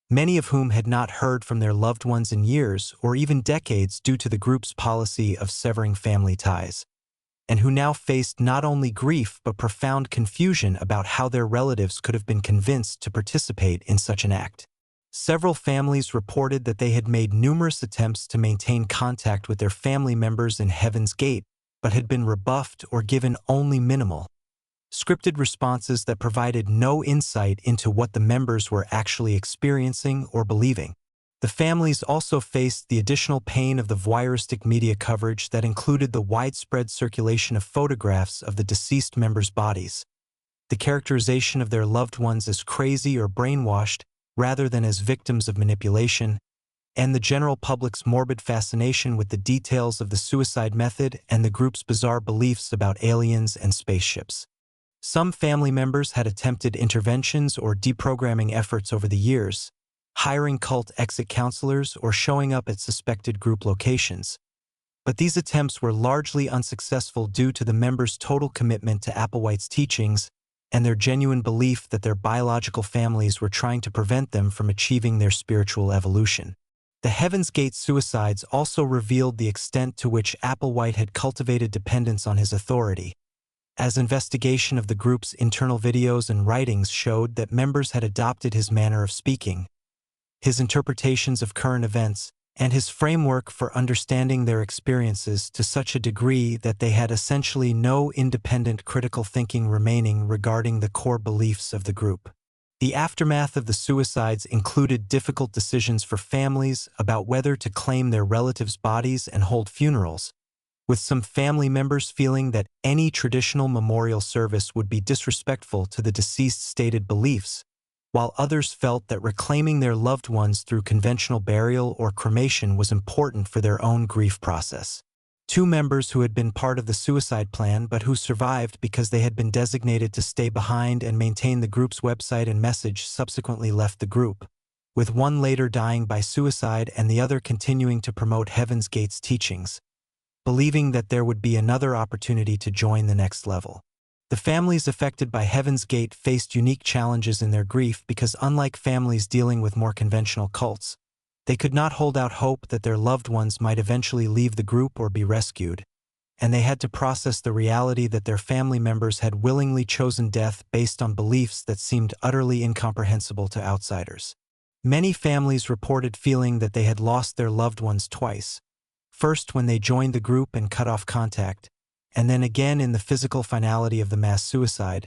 many of whom had not heard from their loved ones in years or even decades due to the group's policy of severing family ties, and who now faced not only grief but profound confusion about how their relatives could have been convinced to participate in such an act. Several families reported that they had made numerous attempts to maintain contact with their family members in Heaven's Gate, but had been rebuffed or given only minimal, scripted responses that provided no insight into what the members were actually experiencing or believing. The families also faced the additional pain of the voyeuristic media coverage that included the widespread circulation of photographs of the deceased members' bodies, the characterization of their loved ones as crazy or brainwashed rather than as victims of manipulation, and the general public's morbid fascination with the details of the suicide method and the group's bizarre beliefs about aliens and spaceships. Some family members had attempted interventions or deprogramming efforts over the years, hiring cult exit counselors or showing up at suspected group locations. But these attempts were largely unsuccessful due to the members' total commitment to Applewhite's teachings and their genuine belief that their biological families were trying to prevent them from achieving their spiritual evolution. The Heaven's Gate suicides also revealed the extent to which Applewhite had cultivated dependence on his authority, as investigation of the group's internal videos and writings showed that members had adopted his manner of speaking, his interpretations of current events, and his framework for understanding their experiences to such a degree that they had essentially no independent critical thinking remaining regarding the core beliefs of the group. The aftermath of the suicides included difficult decisions for families about whether to claim their relatives' bodies and hold funerals, with some family members feeling that any traditional memorial service would be disrespectful to the deceased's stated beliefs, while others felt that reclaiming their loved ones through conventional burial or cremation was important for their own grief process. 2 members who had been part of the suicide plan but who survived because they had been designated to stay behind and maintain the group's website and message subsequently left the group, with one later dying by suicide and the other continuing to promote Heaven's Gate's teachings, believing that there would be another opportunity to join the next level. The families affected by Heaven's Gate faced unique challenges in their grief because, unlike families dealing with more conventional cults, they could not hold out hope that their loved ones might eventually leave the group or be rescued, and they had to process the reality that their family members had willingly chosen death based on beliefs that seemed utterly incomprehensible to outsiders. Many families reported feeling that they had lost their loved ones twice, first when they joined the group and cut off contact, and then again in the physical finality of the mass suicide,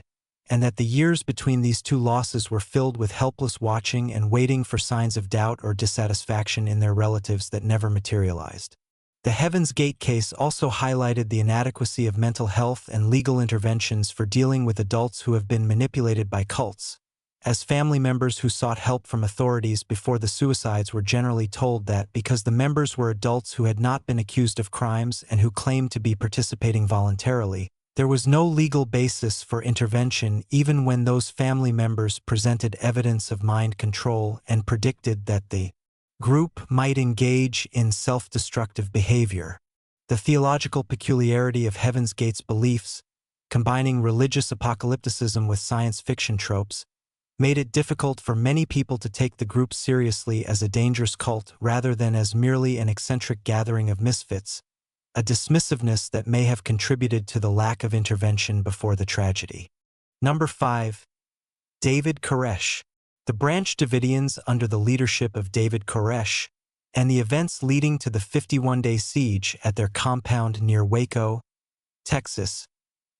and that the years between these 2 losses were filled with helpless watching and waiting for signs of doubt or dissatisfaction in their relatives that never materialized. The Heaven's Gate case also highlighted the inadequacy of mental health and legal interventions for dealing with adults who have been manipulated by cults, as family members who sought help from authorities before the suicides were generally told that because the members were adults who had not been accused of crimes and who claimed to be participating voluntarily, There was no legal basis for intervention even when those family members presented evidence of mind control and predicted that the group might engage in self-destructive behavior. The theological peculiarity of Heaven's Gate's beliefs, combining religious apocalypticism with science fiction tropes, made it difficult for many people to take the group seriously as a dangerous cult rather than as merely an eccentric gathering of misfits, a dismissiveness that may have contributed to the lack of intervention before the tragedy. Number 5. David Koresh. The Branch Davidians under the leadership of David Koresh, and the events leading to the 51-day siege at their compound near Waco, Texas,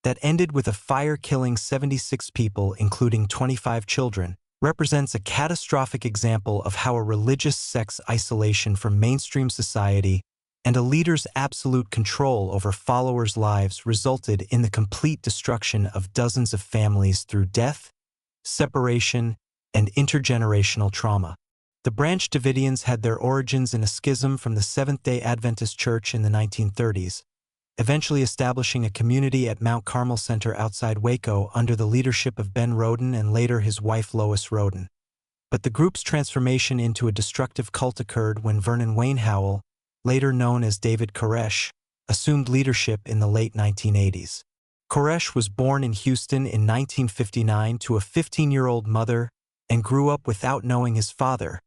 that ended with a fire killing 76 people, including 25 children, represents a catastrophic example of how a religious sect's isolation from mainstream society and a leader's absolute control over followers' lives resulted in the complete destruction of dozens of families through death, separation, and intergenerational trauma. The Branch Davidians had their origins in a schism from the Seventh-day Adventist Church in the 1930s, eventually establishing a community at Mount Carmel Center outside Waco under the leadership of Ben Roden and later his wife Lois Roden. But the group's transformation into a destructive cult occurred when Vernon Wayne Howell, later known as David Koresh, assumed leadership in the late 1980s. Koresh was born in Houston in 1959 to a 15-year-old mother and grew up without knowing his father,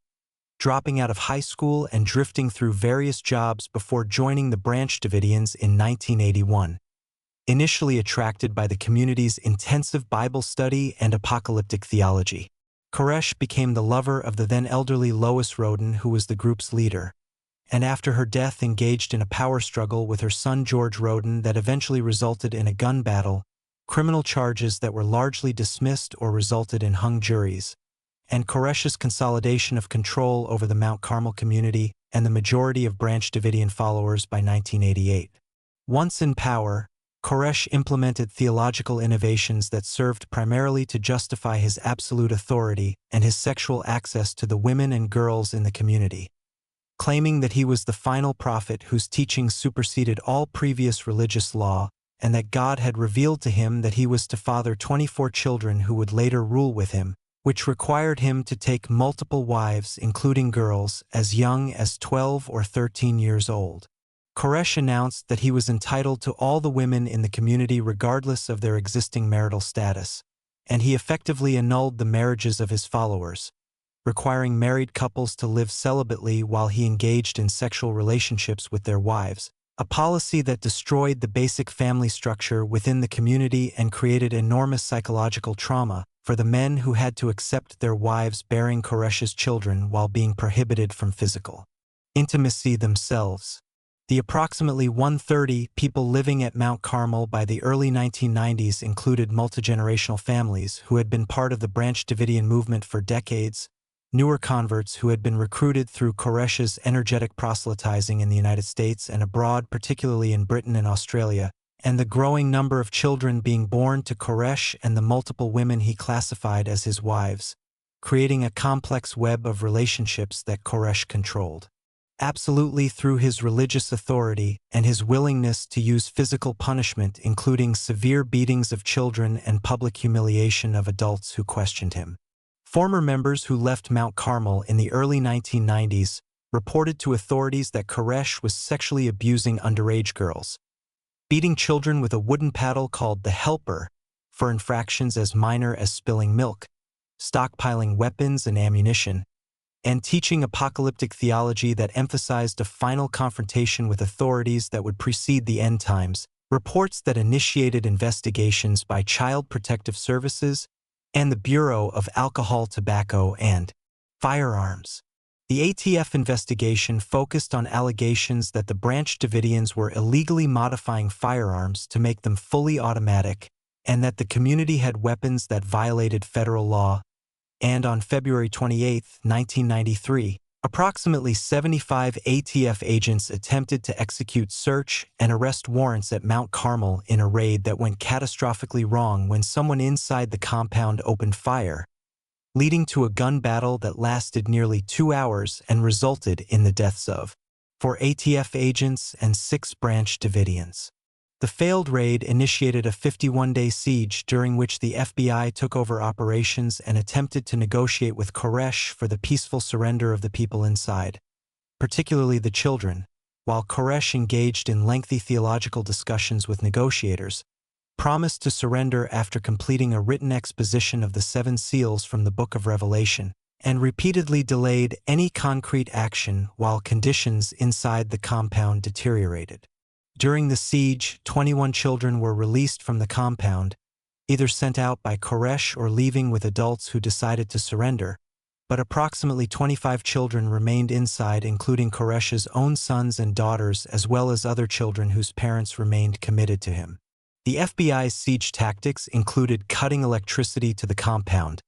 dropping out of high school and drifting through various jobs before joining the Branch Davidians in 1981. Initially attracted by the community's intensive Bible study and apocalyptic theology, Koresh became the lover of the then elderly Lois Roden, who was the group's leader, and after her death engaged in a power struggle with her son George Roden that eventually resulted in a gun battle, criminal charges that were largely dismissed or resulted in hung juries, and Koresh's consolidation of control over the Mount Carmel community and the majority of Branch Davidian followers by 1988. Once in power, Koresh implemented theological innovations that served primarily to justify his absolute authority and his sexual access to the women and girls in the community, claiming that he was the final prophet whose teachings superseded all previous religious law and that God had revealed to him that he was to father 24 children who would later rule with him, which required him to take multiple wives, including girls as young as 12 or 13 years old. Koresh announced that he was entitled to all the women in the community regardless of their existing marital status, and he effectively annulled the marriages of his followers, requiring married couples to live celibately while he engaged in sexual relationships with their wives, a policy that destroyed the basic family structure within the community and created enormous psychological trauma for the men who had to accept their wives bearing Koresh's children while being prohibited from physical intimacy themselves. The approximately 130 people living at Mount Carmel by the early 1990s included multigenerational families who had been part of the Branch Davidian movement for decades, newer converts who had been recruited through Koresh's energetic proselytizing in the United States and abroad, particularly in Britain and Australia, and the growing number of children being born to Koresh and the multiple women he classified as his wives, creating a complex web of relationships that Koresh controlled. Absolutely through his religious authority and his willingness to use physical punishment, including severe beatings of children and public humiliation of adults who questioned him. Former members who left Mount Carmel in the early 1990s reported to authorities that Koresh was sexually abusing underage girls, beating children with a wooden paddle called the helper for infractions as minor as spilling milk, stockpiling weapons and ammunition, and teaching apocalyptic theology that emphasized a final confrontation with authorities that would precede the end times, reports that initiated investigations by Child Protective Services and the Bureau of Alcohol, Tobacco, and Firearms. The ATF investigation focused on allegations that the Branch Davidians were illegally modifying firearms to make them fully automatic and that the community had weapons that violated federal law. And on February 28, 1993, approximately 75 ATF agents attempted to execute search and arrest warrants at Mount Carmel in a raid that went catastrophically wrong when someone inside the compound opened fire, leading to a gun battle that lasted nearly 2 hours and resulted in the deaths of 4 ATF agents and 6 Branch Davidians. The failed raid initiated a 51-day siege during which the FBI took over operations and attempted to negotiate with Koresh for the peaceful surrender of the people inside, particularly the children, while Koresh engaged in lengthy theological discussions with negotiators, promised to surrender after completing a written exposition of the 7 seals from the Book of Revelation, and repeatedly delayed any concrete action while conditions inside the compound deteriorated. During the siege, 21 children were released from the compound, either sent out by Koresh or leaving with adults who decided to surrender, but approximately 25 children remained inside, including Koresh's own sons and daughters as well as other children whose parents remained committed to him. The FBI's siege tactics included cutting electricity to the compound,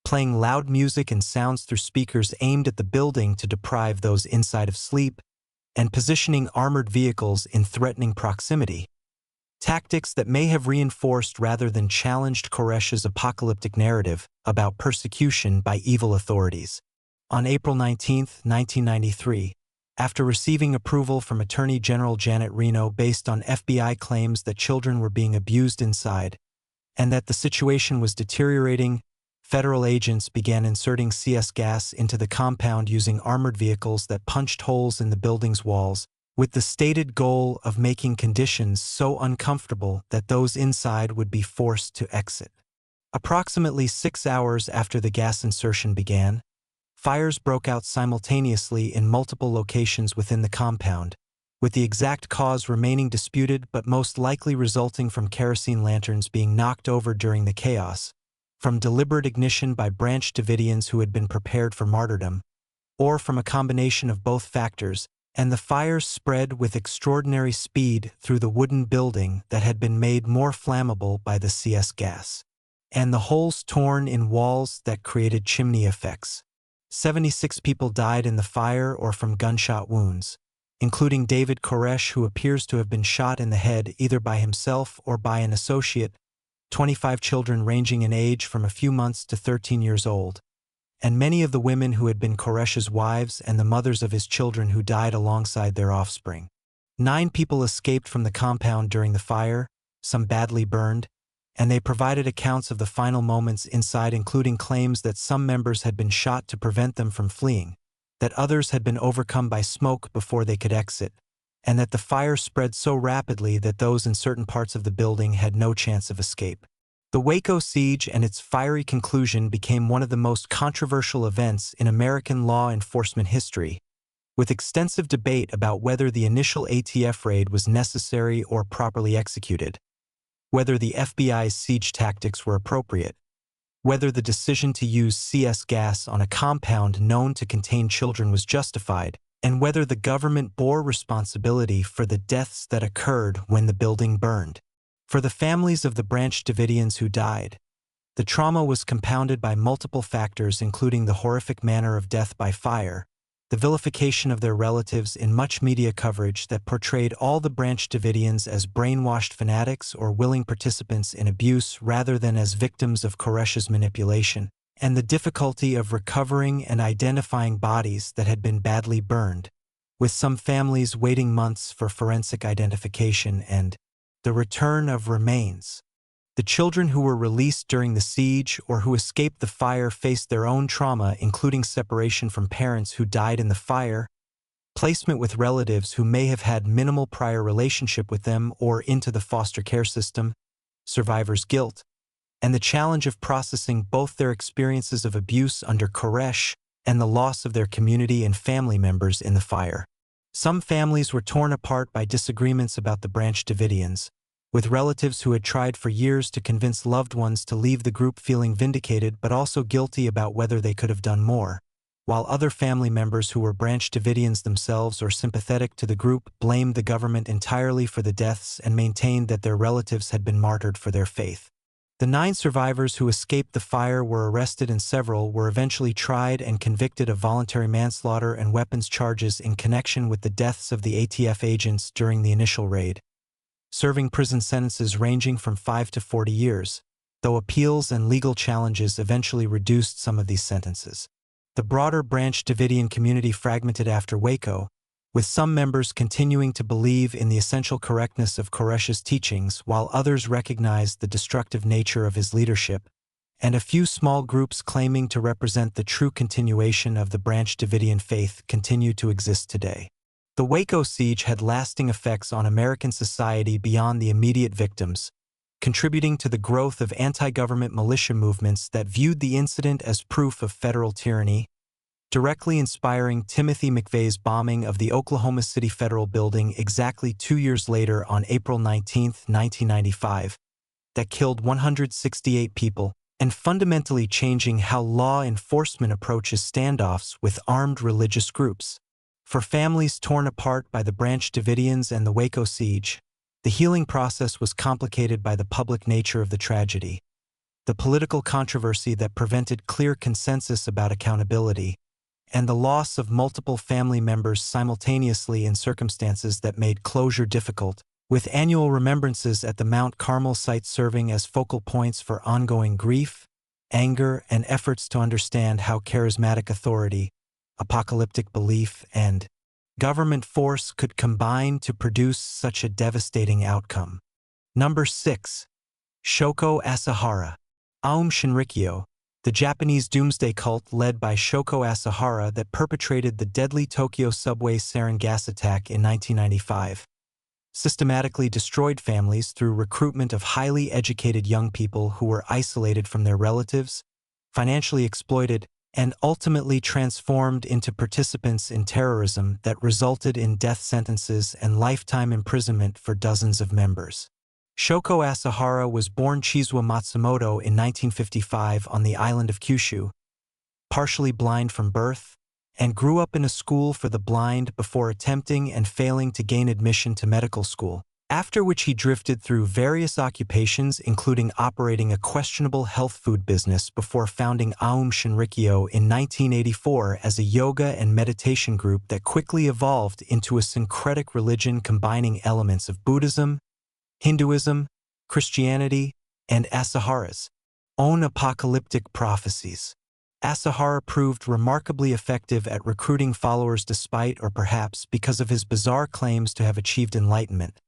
playing loud music and sounds through speakers aimed at the building to deprive those inside of sleep, and positioning armored vehicles in threatening proximity, tactics that may have reinforced rather than challenged Koresh's apocalyptic narrative about persecution by evil authorities. On April 19, 1993, after receiving approval from Attorney General Janet Reno based on FBI claims that children were being abused inside and that the situation was deteriorating, federal agents began inserting CS gas into the compound using armored vehicles that punched holes in the building's walls, with the stated goal of making conditions so uncomfortable that those inside would be forced to exit. Approximately 6 hours after the gas insertion began, fires broke out simultaneously in multiple locations within the compound, with the exact cause remaining disputed but most likely resulting from kerosene lanterns being knocked over during the chaos, from deliberate ignition by Branch Davidians who had been prepared for martyrdom, or from a combination of both factors, and the fires spread with extraordinary speed through the wooden building that had been made more flammable by the CS gas, and the holes torn in walls that created chimney effects. 76 people died in the fire or from gunshot wounds, including David Koresh, who appears to have been shot in the head either by himself or by an associate, 25 children ranging in age from a few months to 13 years old, and many of the women who had been Koresh's wives and the mothers of his children who died alongside their offspring. 9 people escaped from the compound during the fire, some badly burned, and they provided accounts of the final moments inside, including claims that some members had been shot to prevent them from fleeing, that others had been overcome by smoke before they could exit, and that the fire spread so rapidly that those in certain parts of the building had no chance of escape. The Waco siege and its fiery conclusion became one of the most controversial events in American law enforcement history, with extensive debate about whether the initial ATF raid was necessary or properly executed, whether the FBI's siege tactics were appropriate, whether the decision to use CS gas on a compound known to contain children was justified, and whether the government bore responsibility for the deaths that occurred when the building burned. For the families of the Branch Davidians who died, the trauma was compounded by multiple factors, including the horrific manner of death by fire, the vilification of their relatives in much media coverage that portrayed all the Branch Davidians as brainwashed fanatics or willing participants in abuse rather than as victims of Koresh's manipulation, and the difficulty of recovering and identifying bodies that had been badly burned, with some families waiting months for forensic identification, and the return of remains. The children who were released during the siege or who escaped the fire faced their own trauma, including separation from parents who died in the fire, placement with relatives who may have had minimal prior relationship with them or into the foster care system, survivor's guilt, and the challenge of processing both their experiences of abuse under Koresh and the loss of their community and family members in the fire. Some families were torn apart by disagreements about the Branch Davidians, with relatives who had tried for years to convince loved ones to leave the group feeling vindicated but also guilty about whether they could have done more, while other family members who were Branch Davidians themselves or sympathetic to the group blamed the government entirely for the deaths and maintained that their relatives had been martyred for their faith. The 9 survivors who escaped the fire were arrested and several were eventually tried and convicted of voluntary manslaughter and weapons charges in connection with the deaths of the ATF agents during the initial raid, serving prison sentences ranging from 5 to 40 years, though appeals and legal challenges eventually reduced some of these sentences. The broader Branch Davidian community fragmented after Waco, with some members continuing to believe in the essential correctness of Koresh's teachings while others recognized the destructive nature of his leadership, and a few small groups claiming to represent the true continuation of the Branch Davidian faith continue to exist today. The Waco siege had lasting effects on American society beyond the immediate victims, contributing to the growth of anti-government militia movements that viewed the incident as proof of federal tyranny, directly inspiring Timothy McVeigh's bombing of the Oklahoma City Federal Building exactly 2 years later on April 19, 1995, that killed 168 people, and fundamentally changing how law enforcement approaches standoffs with armed religious groups. For families torn apart by the Branch Davidians and the Waco siege, the healing process was complicated by the public nature of the tragedy, the political controversy that prevented clear consensus about accountability, and the loss of multiple family members simultaneously in circumstances that made closure difficult, with annual remembrances at the Mount Carmel site serving as focal points for ongoing grief, anger, and efforts to understand how charismatic authority, apocalyptic belief, and government force could combine to produce such a devastating outcome. Number 6. Shoko Asahara. Aum Shinrikyo, the Japanese doomsday cult led by Shoko Asahara that perpetrated the deadly Tokyo subway sarin gas attack in 1995, systematically destroyed families through recruitment of highly educated young people who were isolated from their relatives, financially exploited, and ultimately transformed into participants in terrorism that resulted in death sentences and lifetime imprisonment for dozens of members. Shoko Asahara was born Chizuo Matsumoto in 1955 on the island of Kyushu, partially blind from birth, and grew up in a school for the blind before attempting and failing to gain admission to medical school, after which he drifted through various occupations including operating a questionable health food business before founding Aum Shinrikyo in 1984 as a yoga and meditation group that quickly evolved into a syncretic religion combining elements of Buddhism, Hinduism, Christianity, and Asahara's own apocalyptic prophecies. Asahara proved remarkably effective at recruiting followers despite or perhaps because of his bizarre claims to have achieved enlightenment,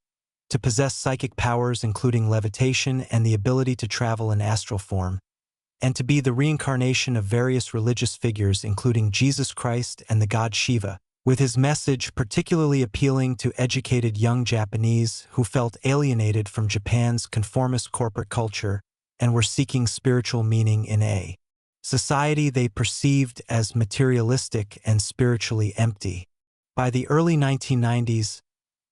to possess psychic powers including levitation and the ability to travel in astral form, and to be the reincarnation of various religious figures including Jesus Christ and the god Shiva, with his message particularly appealing to educated young Japanese who felt alienated from Japan's conformist corporate culture and were seeking spiritual meaning in a society they perceived as materialistic and spiritually empty. By the early 1990s,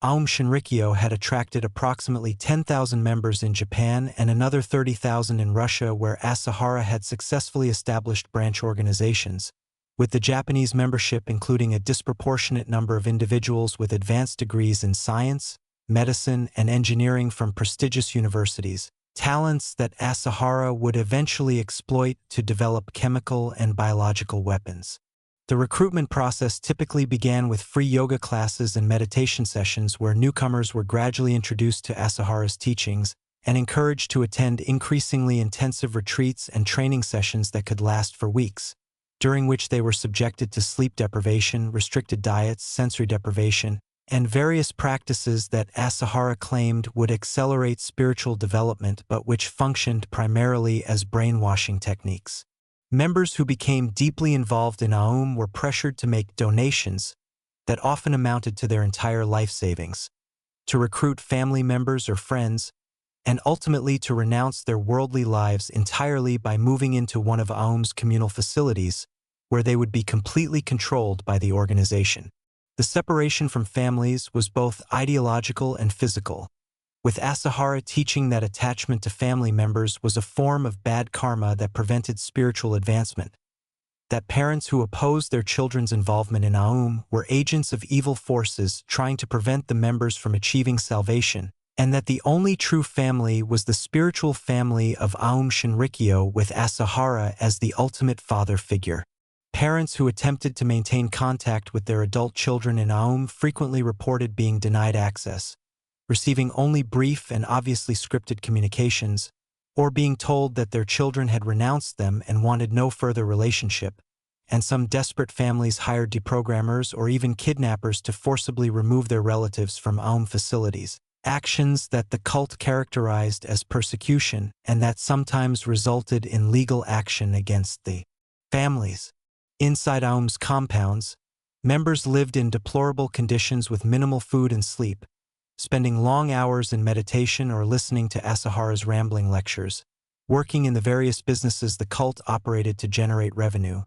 Aum Shinrikyo had attracted approximately 10,000 members in Japan and another 30,000 in Russia, where Asahara had successfully established branch organizations, with the Japanese membership including a disproportionate number of individuals with advanced degrees in science, medicine, and engineering from prestigious universities, talents that Asahara would eventually exploit to develop chemical and biological weapons. The recruitment process typically began with free yoga classes and meditation sessions where newcomers were gradually introduced to Asahara's teachings and encouraged to attend increasingly intensive retreats and training sessions that could last for weeks, during which they were subjected to sleep deprivation, restricted diets, sensory deprivation, and various practices that Asahara claimed would accelerate spiritual development but which functioned primarily as brainwashing techniques. Members who became deeply involved in Aum were pressured to make donations that often amounted to their entire life savings, to recruit family members or friends, and ultimately to renounce their worldly lives entirely by moving into one of Aum's communal facilities, where they would be completely controlled by the organization. The separation from families was both ideological and physical, with Asahara teaching that attachment to family members was a form of bad karma that prevented spiritual advancement, that parents who opposed their children's involvement in Aum were agents of evil forces trying to prevent the members from achieving salvation, and that the only true family was the spiritual family of Aum Shinrikyo with Asahara as the ultimate father figure. Parents who attempted to maintain contact with their adult children in Aum frequently reported being denied access, receiving only brief and obviously scripted communications, or being told that their children had renounced them and wanted no further relationship, and some desperate families hired deprogrammers or even kidnappers to forcibly remove their relatives from Aum facilities, actions that the cult characterized as persecution and that sometimes resulted in legal action against the families. Inside Aum's compounds, members lived in deplorable conditions with minimal food and sleep, spending long hours in meditation or listening to Asahara's rambling lectures, working in the various businesses the cult operated to generate revenue,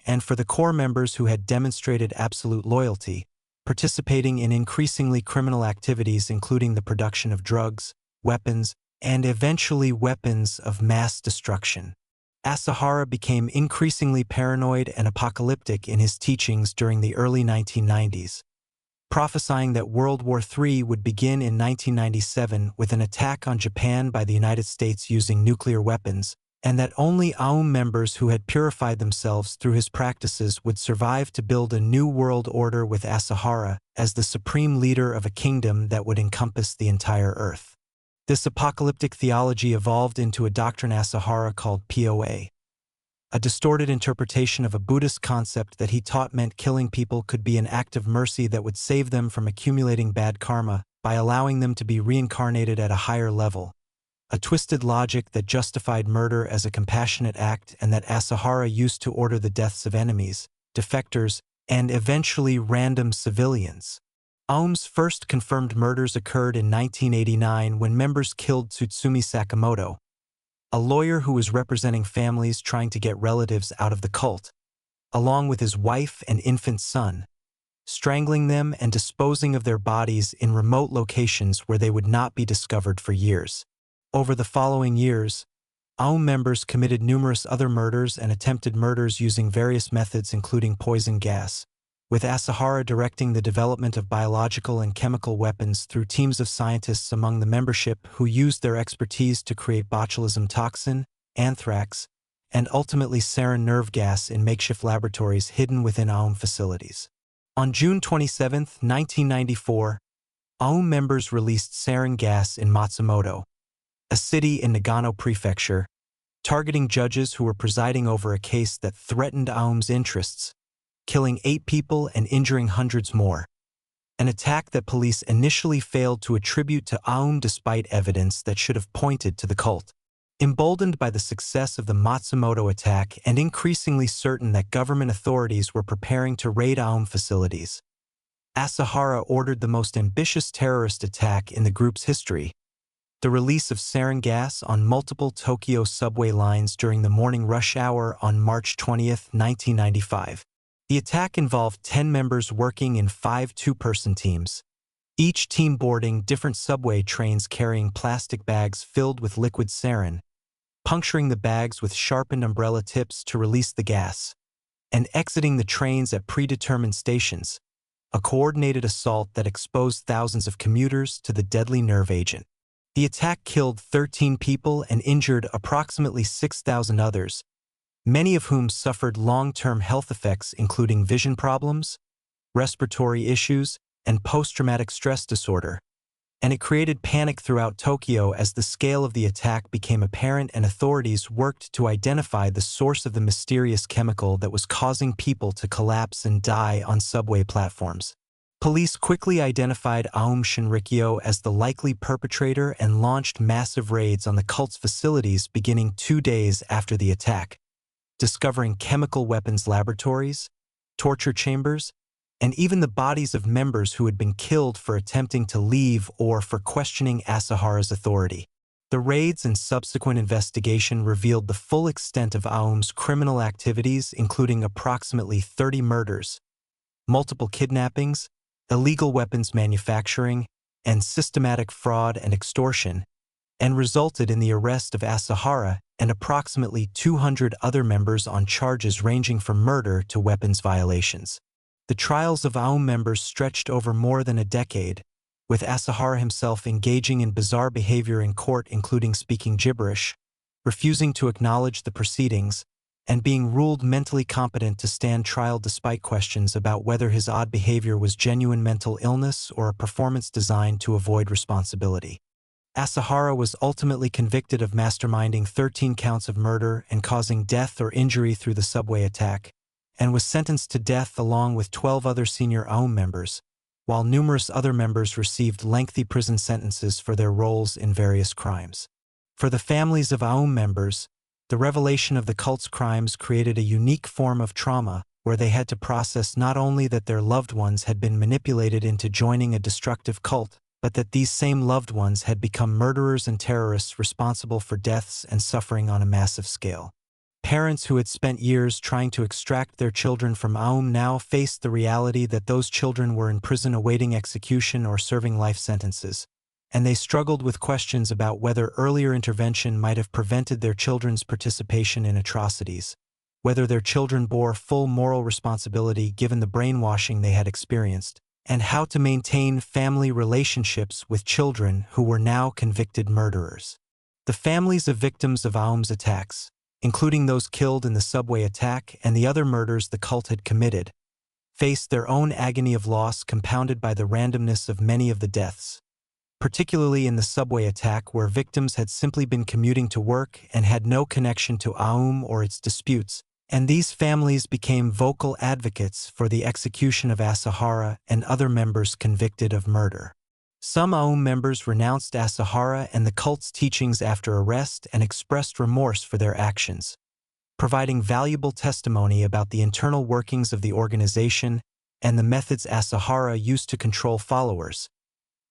and for the core members who had demonstrated absolute loyalty, participating in increasingly criminal activities including the production of drugs, weapons, and eventually weapons of mass destruction. Asahara became increasingly paranoid and apocalyptic in his teachings during the early 1990s, prophesying that World War III would begin in 1997 with an attack on Japan by the United States using nuclear weapons, and that only Aum members who had purified themselves through his practices would survive to build a new world order with Asahara as the supreme leader of a kingdom that would encompass the entire earth. This apocalyptic theology evolved into a doctrine Asahara called POA, a distorted interpretation of a Buddhist concept that he taught meant killing people could be an act of mercy that would save them from accumulating bad karma by allowing them to be reincarnated at a higher level, a twisted logic that justified murder as a compassionate act and that Asahara used to order the deaths of enemies, defectors, and eventually random civilians. Aum's first confirmed murders occurred in 1989 when members killed Tsutsumi Sakamoto, a lawyer who was representing families trying to get relatives out of the cult, along with his wife and infant son, strangling them and disposing of their bodies in remote locations where they would not be discovered for years. Over the following years, Aum members committed numerous other murders and attempted murders using various methods including poison gas, with Asahara directing the development of biological and chemical weapons through teams of scientists among the membership who used their expertise to create botulism toxin, anthrax, and ultimately sarin nerve gas in makeshift laboratories hidden within Aum facilities. On June 27, 1994, Aum members released sarin gas in Matsumoto, a city in Nagano Prefecture, targeting judges who were presiding over a case that threatened Aum's interests, killing 8 people and injuring hundreds more, an attack that police initially failed to attribute to Aum despite evidence that should have pointed to the cult. Emboldened by the success of the Matsumoto attack and increasingly certain that government authorities were preparing to raid Aum facilities, Asahara ordered the most ambitious terrorist attack in the group's history, the release of sarin gas on multiple Tokyo subway lines during the morning rush hour on March 20, 1995. The attack involved 10 members working in 5 two-person teams, each team boarding different subway trains carrying plastic bags filled with liquid sarin, puncturing the bags with sharpened umbrella tips to release the gas, and exiting the trains at predetermined stations, a coordinated assault that exposed thousands of commuters to the deadly nerve agent. The attack killed 13 people and injured approximately 6,000 others, many of whom suffered long-term health effects including vision problems, respiratory issues, and post-traumatic stress disorder, and it created panic throughout Tokyo as the scale of the attack became apparent and authorities worked to identify the source of the mysterious chemical that was causing people to collapse and die on subway platforms. Police quickly identified Aum Shinrikyo as the likely perpetrator and launched massive raids on the cult's facilities beginning 2 days after the attack, discovering chemical weapons laboratories, torture chambers, and even the bodies of members who had been killed for attempting to leave or for questioning Asahara's authority. The raids and subsequent investigation revealed the full extent of Aum's criminal activities, including approximately 30 murders, multiple kidnappings, illegal weapons manufacturing, and systematic fraud and extortion, and resulted in the arrest of Asahara and approximately 200 other members on charges ranging from murder to weapons violations. The trials of Aum members stretched over more than a decade, with Asahara himself engaging in bizarre behavior in court including speaking gibberish, refusing to acknowledge the proceedings, and being ruled mentally competent to stand trial despite questions about whether his odd behavior was genuine mental illness or a performance designed to avoid responsibility. Asahara was ultimately convicted of masterminding 13 counts of murder and causing death or injury through the subway attack, and was sentenced to death along with 12 other senior AUM members, while numerous other members received lengthy prison sentences for their roles in various crimes. For the families of AUM members, the revelation of the cult's crimes created a unique form of trauma where they had to process not only that their loved ones had been manipulated into joining a destructive cult, but that these same loved ones had become murderers and terrorists responsible for deaths and suffering on a massive scale. Parents who had spent years trying to extract their children from AUM now faced the reality that those children were in prison awaiting execution or serving life sentences, and they struggled with questions about whether earlier intervention might have prevented their children's participation in atrocities, whether their children bore full moral responsibility given the brainwashing they had experienced, and how to maintain family relationships with children who were now convicted murderers. The families of victims of AUM's attacks, including those killed in the subway attack and the other murders the cult had committed, faced their own agony of loss compounded by the randomness of many of the deaths, particularly in the subway attack where victims had simply been commuting to work and had no connection to AUM or its disputes, and these families became vocal advocates for the execution of Asahara and other members convicted of murder. Some AUM members renounced Asahara and the cult's teachings after arrest and expressed remorse for their actions, providing valuable testimony about the internal workings of the organization and the methods Asahara used to control followers.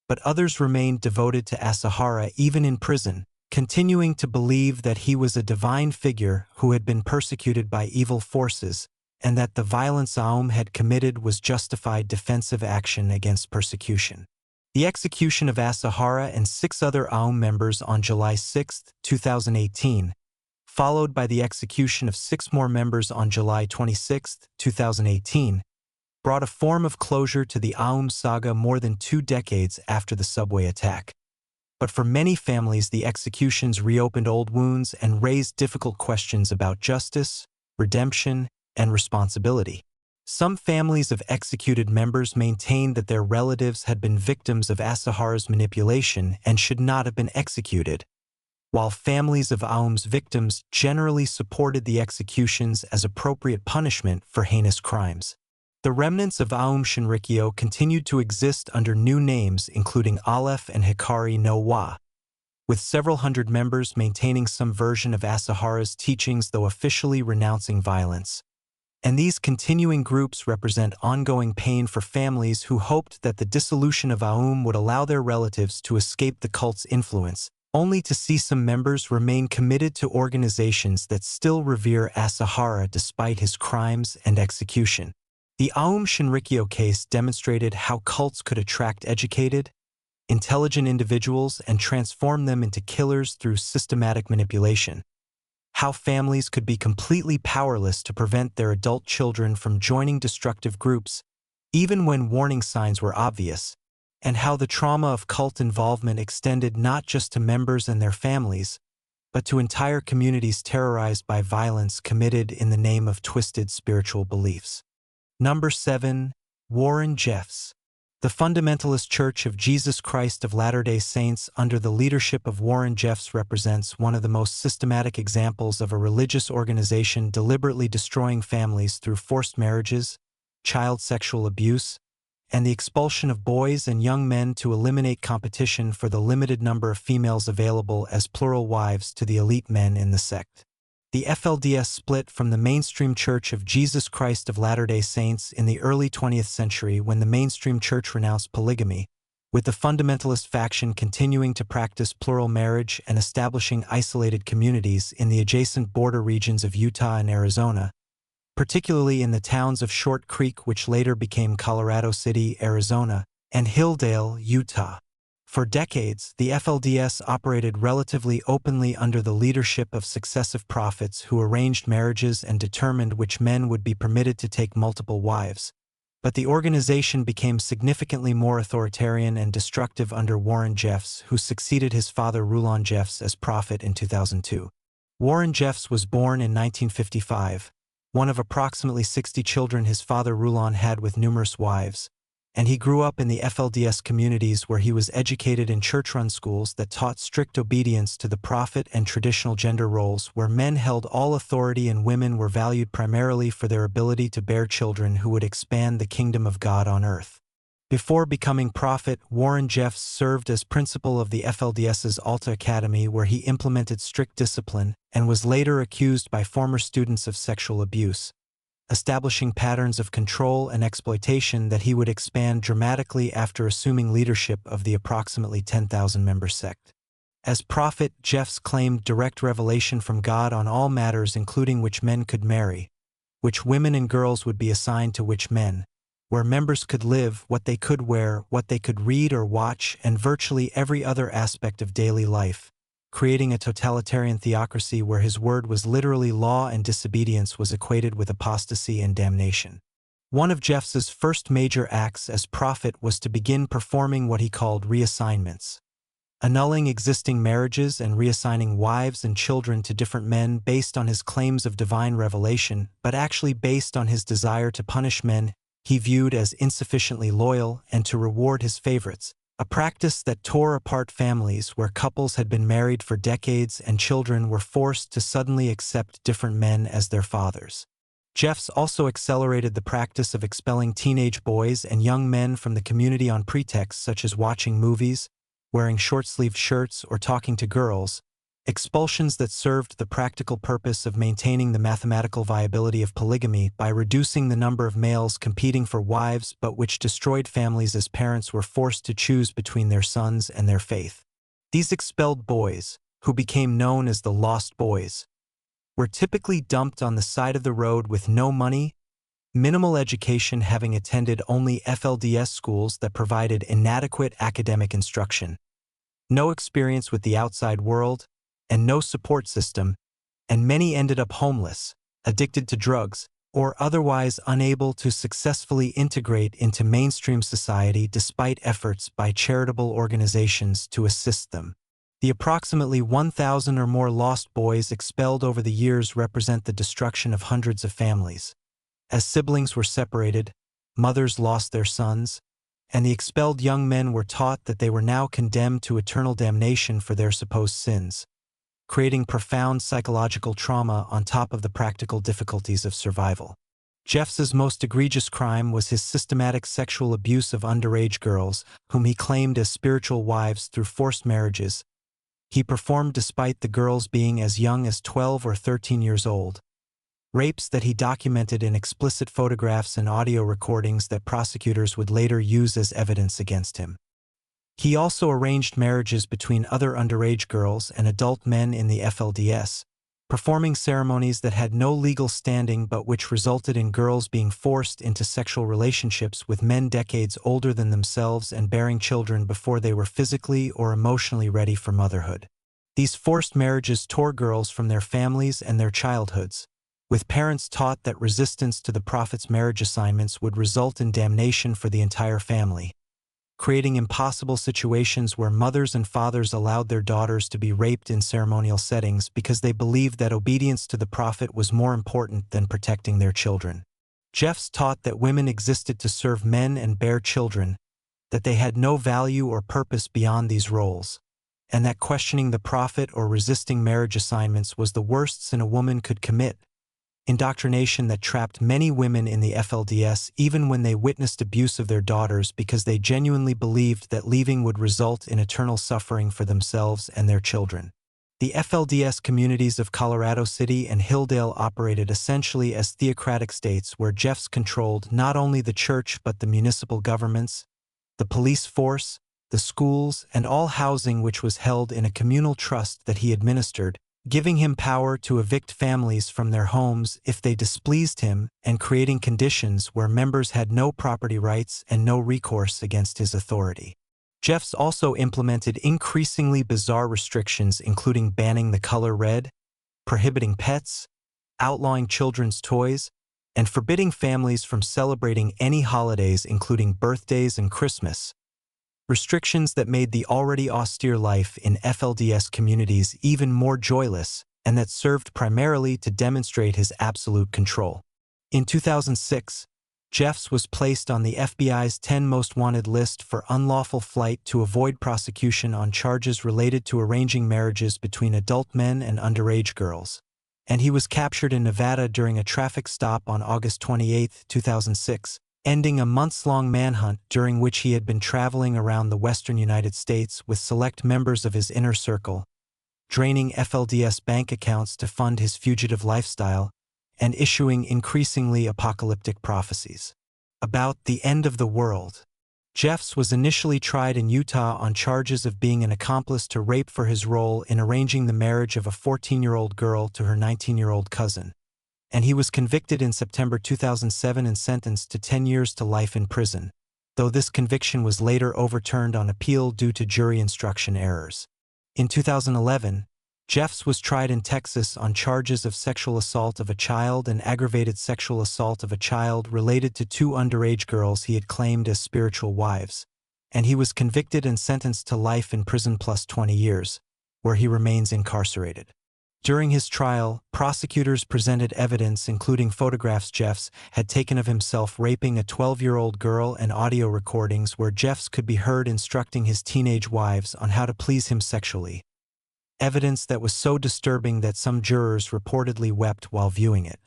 But others remained devoted to Asahara even in prison, continuing to believe that he was a divine figure who had been persecuted by evil forces and that the violence AUM had committed was justified defensive action against persecution. The execution of Asahara and 6 other AUM members on July 6, 2018, followed by the execution of 6 more members on July 26, 2018, brought a form of closure to the AUM saga more than 2 decades after the subway attack. But for many families, the executions reopened old wounds and raised difficult questions about justice, redemption, and responsibility. Some families of executed members maintained that their relatives had been victims of Asahara's manipulation and should not have been executed, while families of AUM's victims generally supported the executions as appropriate punishment for heinous crimes. The remnants of AUM Shinrikyo continued to exist under new names including Aleph and Hikari no Wa, with several hundred members maintaining some version of Asahara's teachings though officially renouncing violence. And these continuing groups represent ongoing pain for families who hoped that the dissolution of AUM would allow their relatives to escape the cult's influence, only to see some members remain committed to organizations that still revere Asahara despite his crimes and execution. The AUM Shinrikyo case demonstrated how cults could attract educated, intelligent individuals and transform them into killers through systematic manipulation. How families could be completely powerless to prevent their adult children from joining destructive groups, even when warning signs were obvious, and how the trauma of cult involvement extended not just to members and their families, but to entire communities terrorized by violence committed in the name of twisted spiritual beliefs. Number 7. Warren Jeffs. The Fundamentalist Church of Jesus Christ of Latter-day Saints under the leadership of Warren Jeffs represents one of the most systematic examples of a religious organization deliberately destroying families through forced marriages, child sexual abuse, and the expulsion of boys and young men to eliminate competition for the limited number of females available as plural wives to the elite men in the sect. The FLDS split from the mainstream Church of Jesus Christ of Latter-day Saints in the early 20th century when the mainstream church renounced polygamy, with the fundamentalist faction continuing to practice plural marriage and establishing isolated communities in the adjacent border regions of Utah and Arizona, particularly in the towns of Short Creek, which later became Colorado City, Arizona, and Hilldale, Utah. For decades, the FLDS operated relatively openly under the leadership of successive prophets who arranged marriages and determined which men would be permitted to take multiple wives. But the organization became significantly more authoritarian and destructive under Warren Jeffs, who succeeded his father Rulon Jeffs as prophet in 2002. Warren Jeffs was born in 1955, one of approximately 60 children his father Rulon had with numerous wives, and he grew up in the FLDS communities where he was educated in church-run schools that taught strict obedience to the prophet and traditional gender roles, where men held all authority and women were valued primarily for their ability to bear children who would expand the kingdom of God on earth. Before becoming prophet, Warren Jeffs served as principal of the FLDS's Alta Academy, where he implemented strict discipline and was later accused by former students of sexual abuse, establishing patterns of control and exploitation that he would expand dramatically after assuming leadership of the approximately 10,000-member sect. As prophet, Jeffs claimed direct revelation from God on all matters, including which men could marry, which women and girls would be assigned to which men, where members could live, what they could wear, what they could read or watch, and virtually every other aspect of daily life, creating a totalitarian theocracy where his word was literally law and disobedience was equated with apostasy and damnation. One of Jeffs's first major acts as prophet was to begin performing what he called reassignments, annulling existing marriages and reassigning wives and children to different men based on his claims of divine revelation, but actually based on his desire to punish men he viewed as insufficiently loyal and to reward his favorites, a practice that tore apart families where couples had been married for decades and children were forced to suddenly accept different men as their fathers. Jeffs also accelerated the practice of expelling teenage boys and young men from the community on pretexts such as watching movies, wearing short-sleeved shirts, or talking to girls, expulsions that served the practical purpose of maintaining the mathematical viability of polygamy by reducing the number of males competing for wives, but which destroyed families as parents were forced to choose between their sons and their faith. These expelled boys, who became known as the Lost Boys, were typically dumped on the side of the road with no money, minimal education, having attended only FLDS schools that provided inadequate academic instruction, no experience with the outside world, and no support system, and many ended up homeless, addicted to drugs, or otherwise unable to successfully integrate into mainstream society despite efforts by charitable organizations to assist them. The approximately 1,000 or more lost boys expelled over the years represent the destruction of hundreds of families. As siblings were separated, mothers lost their sons, and the expelled young men were taught that they were now condemned to eternal damnation for their supposed sins, creating profound psychological trauma on top of the practical difficulties of survival. Jeffs's most egregious crime was his systematic sexual abuse of underage girls, whom he claimed as spiritual wives through forced marriages. He performed despite the girls being as young as 12 or 13 years old. Rapes that he documented in explicit photographs and audio recordings that prosecutors would later use as evidence against him. He also arranged marriages between other underage girls and adult men in the FLDS, performing ceremonies that had no legal standing but which resulted in girls being forced into sexual relationships with men decades older than themselves and bearing children before they were physically or emotionally ready for motherhood. These forced marriages tore girls from their families and their childhoods, with parents taught that resistance to the prophet's marriage assignments would result in damnation for the entire family, creating impossible situations where mothers and fathers allowed their daughters to be raped in ceremonial settings because they believed that obedience to the prophet was more important than protecting their children. Jeffs taught that women existed to serve men and bear children, that they had no value or purpose beyond these roles, and that questioning the prophet or resisting marriage assignments was the worst sin a woman could commit. Indoctrination that trapped many women in the FLDS even when they witnessed abuse of their daughters because they genuinely believed that leaving would result in eternal suffering for themselves and their children. The FLDS communities of Colorado City and Hilldale operated essentially as theocratic states where Jeffs controlled not only the church but the municipal governments, the police force, the schools, and all housing which was held in a communal trust that he administered, giving him power to evict families from their homes if they displeased him and creating conditions where members had no property rights and no recourse against his authority. Jeffs also implemented increasingly bizarre restrictions including banning the color red, prohibiting pets, outlawing children's toys, and forbidding families from celebrating any holidays including birthdays and Christmas, restrictions that made the already austere life in FLDS communities even more joyless and that served primarily to demonstrate his absolute control. In 2006, Jeffs was placed on the FBI's 10 most wanted list for unlawful flight to avoid prosecution on charges related to arranging marriages between adult men and underage girls. And he was captured in Nevada during a traffic stop on August 28, 2006, ending a months-long manhunt during which he had been traveling around the western United States with select members of his inner circle, draining FLDS bank accounts to fund his fugitive lifestyle, and issuing increasingly apocalyptic prophecies about the end of the world. Jeffs was initially tried in Utah on charges of being an accomplice to rape for his role in arranging the marriage of a 14-year-old girl to her 19-year-old cousin, and he was convicted in September 2007 and sentenced to 10 years to life in prison, though this conviction was later overturned on appeal due to jury instruction errors. In 2011, Jeffs was tried in Texas on charges of sexual assault of a child and aggravated sexual assault of a child related to 2 underage girls he had claimed as spiritual wives, and he was convicted and sentenced to life in prison plus 20 years, where he remains incarcerated. During his trial, prosecutors presented evidence including photographs Jeffs had taken of himself raping a 12-year-old girl and audio recordings where Jeffs could be heard instructing his teenage wives on how to please him sexually. Evidence that was so disturbing that some jurors reportedly wept while viewing it.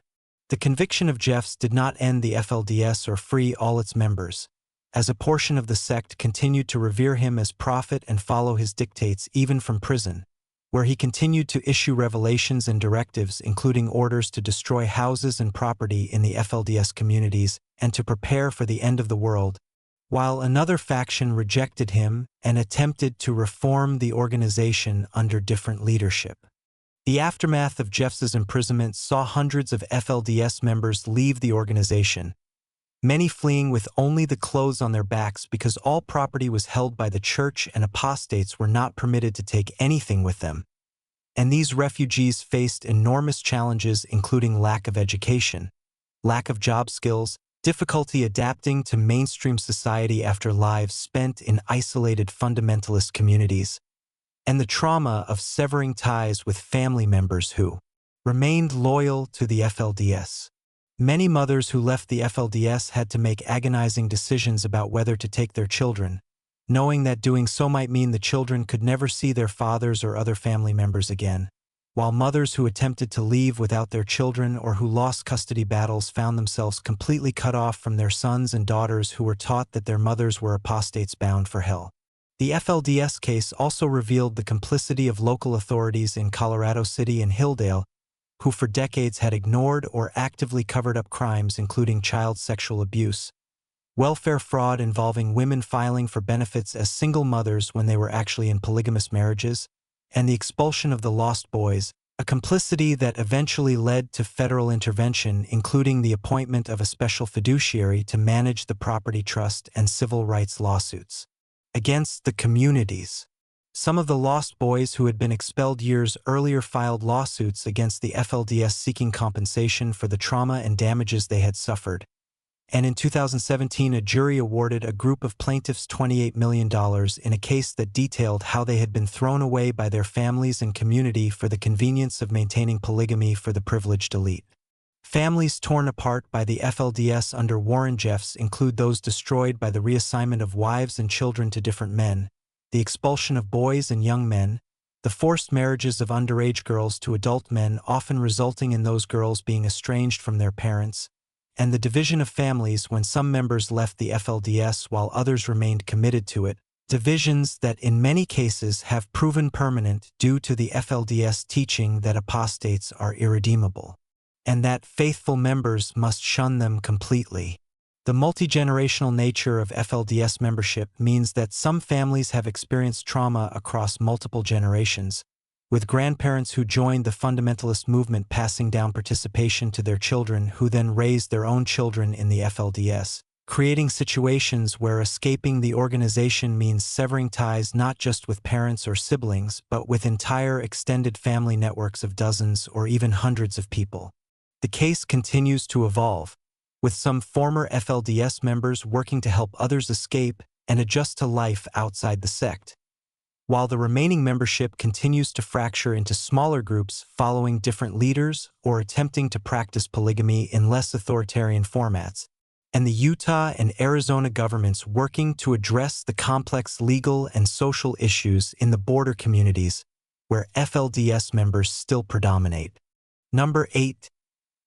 The conviction of Jeffs did not end the FLDS or free all its members, as a portion of the sect continued to revere him as prophet and follow his dictates even from prison, where he continued to issue revelations and directives including orders to destroy houses and property in the FLDS communities and to prepare for the end of the world, while another faction rejected him and attempted to reform the organization under different leadership. The aftermath of Jeffs' imprisonment saw hundreds of FLDS members leave the organization, many fleeing with only the clothes on their backs because all property was held by the church and apostates were not permitted to take anything with them. And these refugees faced enormous challenges including lack of education, lack of job skills, difficulty adapting to mainstream society after lives spent in isolated fundamentalist communities, and the trauma of severing ties with family members who remained loyal to the FLDS. Many mothers who left the FLDS had to make agonizing decisions about whether to take their children, knowing that doing so might mean the children could never see their fathers or other family members again, while mothers who attempted to leave without their children or who lost custody battles found themselves completely cut off from their sons and daughters who were taught that their mothers were apostates bound for hell. The FLDS case also revealed the complicity of local authorities in Colorado City and Hilldale, who for decades had ignored or actively covered up crimes including child sexual abuse, welfare fraud involving women filing for benefits as single mothers when they were actually in polygamous marriages, and the expulsion of the Lost Boys, a complicity that eventually led to federal intervention including the appointment of a special fiduciary to manage the property trust and civil rights lawsuits against the communities. Some of the Lost Boys who had been expelled years earlier filed lawsuits against the FLDS seeking compensation for the trauma and damages they had suffered. And in 2017, a jury awarded a group of plaintiffs $28 million in a case that detailed how they had been thrown away by their families and community for the convenience of maintaining polygamy for the privileged elite. Families torn apart by the FLDS under Warren Jeffs include those destroyed by the reassignment of wives and children to different men, the expulsion of boys and young men, the forced marriages of underage girls to adult men often resulting in those girls being estranged from their parents, and the division of families when some members left the FLDS while others remained committed to it, divisions that in many cases have proven permanent due to the FLDS teaching that apostates are irredeemable, and that faithful members must shun them completely. The multi-generational nature of FLDS membership means that some families have experienced trauma across multiple generations, with grandparents who joined the fundamentalist movement passing down participation to their children who then raised their own children in the FLDS, creating situations where escaping the organization means severing ties not just with parents or siblings, but with entire extended family networks of dozens or even hundreds of people. The case continues to evolve, with some former FLDS members working to help others escape and adjust to life outside the sect, while the remaining membership continues to fracture into smaller groups following different leaders or attempting to practice polygamy in less authoritarian formats. and the Utah and Arizona governments working to address the complex legal and social issues in the border communities where FLDS members still predominate. Number 8.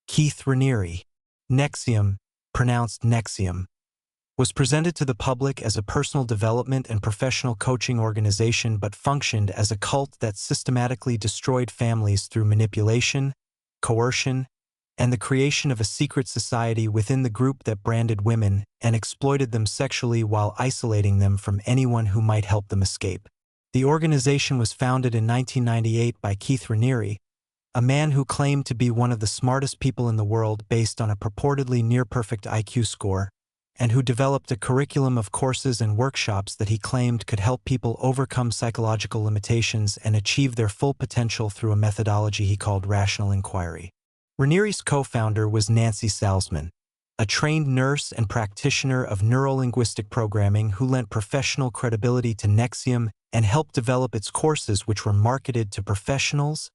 Keith Raniere. NXIVM, pronounced NXIVM, was presented to the public as a personal development and professional coaching organization but functioned as a cult that systematically destroyed families through manipulation, coercion, and the creation of a secret society within the group that branded women and exploited them sexually while isolating them from anyone who might help them escape. The organization was founded in 1998 by Keith Raniere, a man who claimed to be one of the smartest people in the world based on a purportedly near-perfect IQ score, and who developed a curriculum of courses and workshops that he claimed could help people overcome psychological limitations and achieve their full potential through a methodology he called rational inquiry. Raniere's co-founder was Nancy Salzman, a trained nurse and practitioner of neurolinguistic programming who lent professional credibility to NXIVM and helped develop its courses, which were marketed to professionals,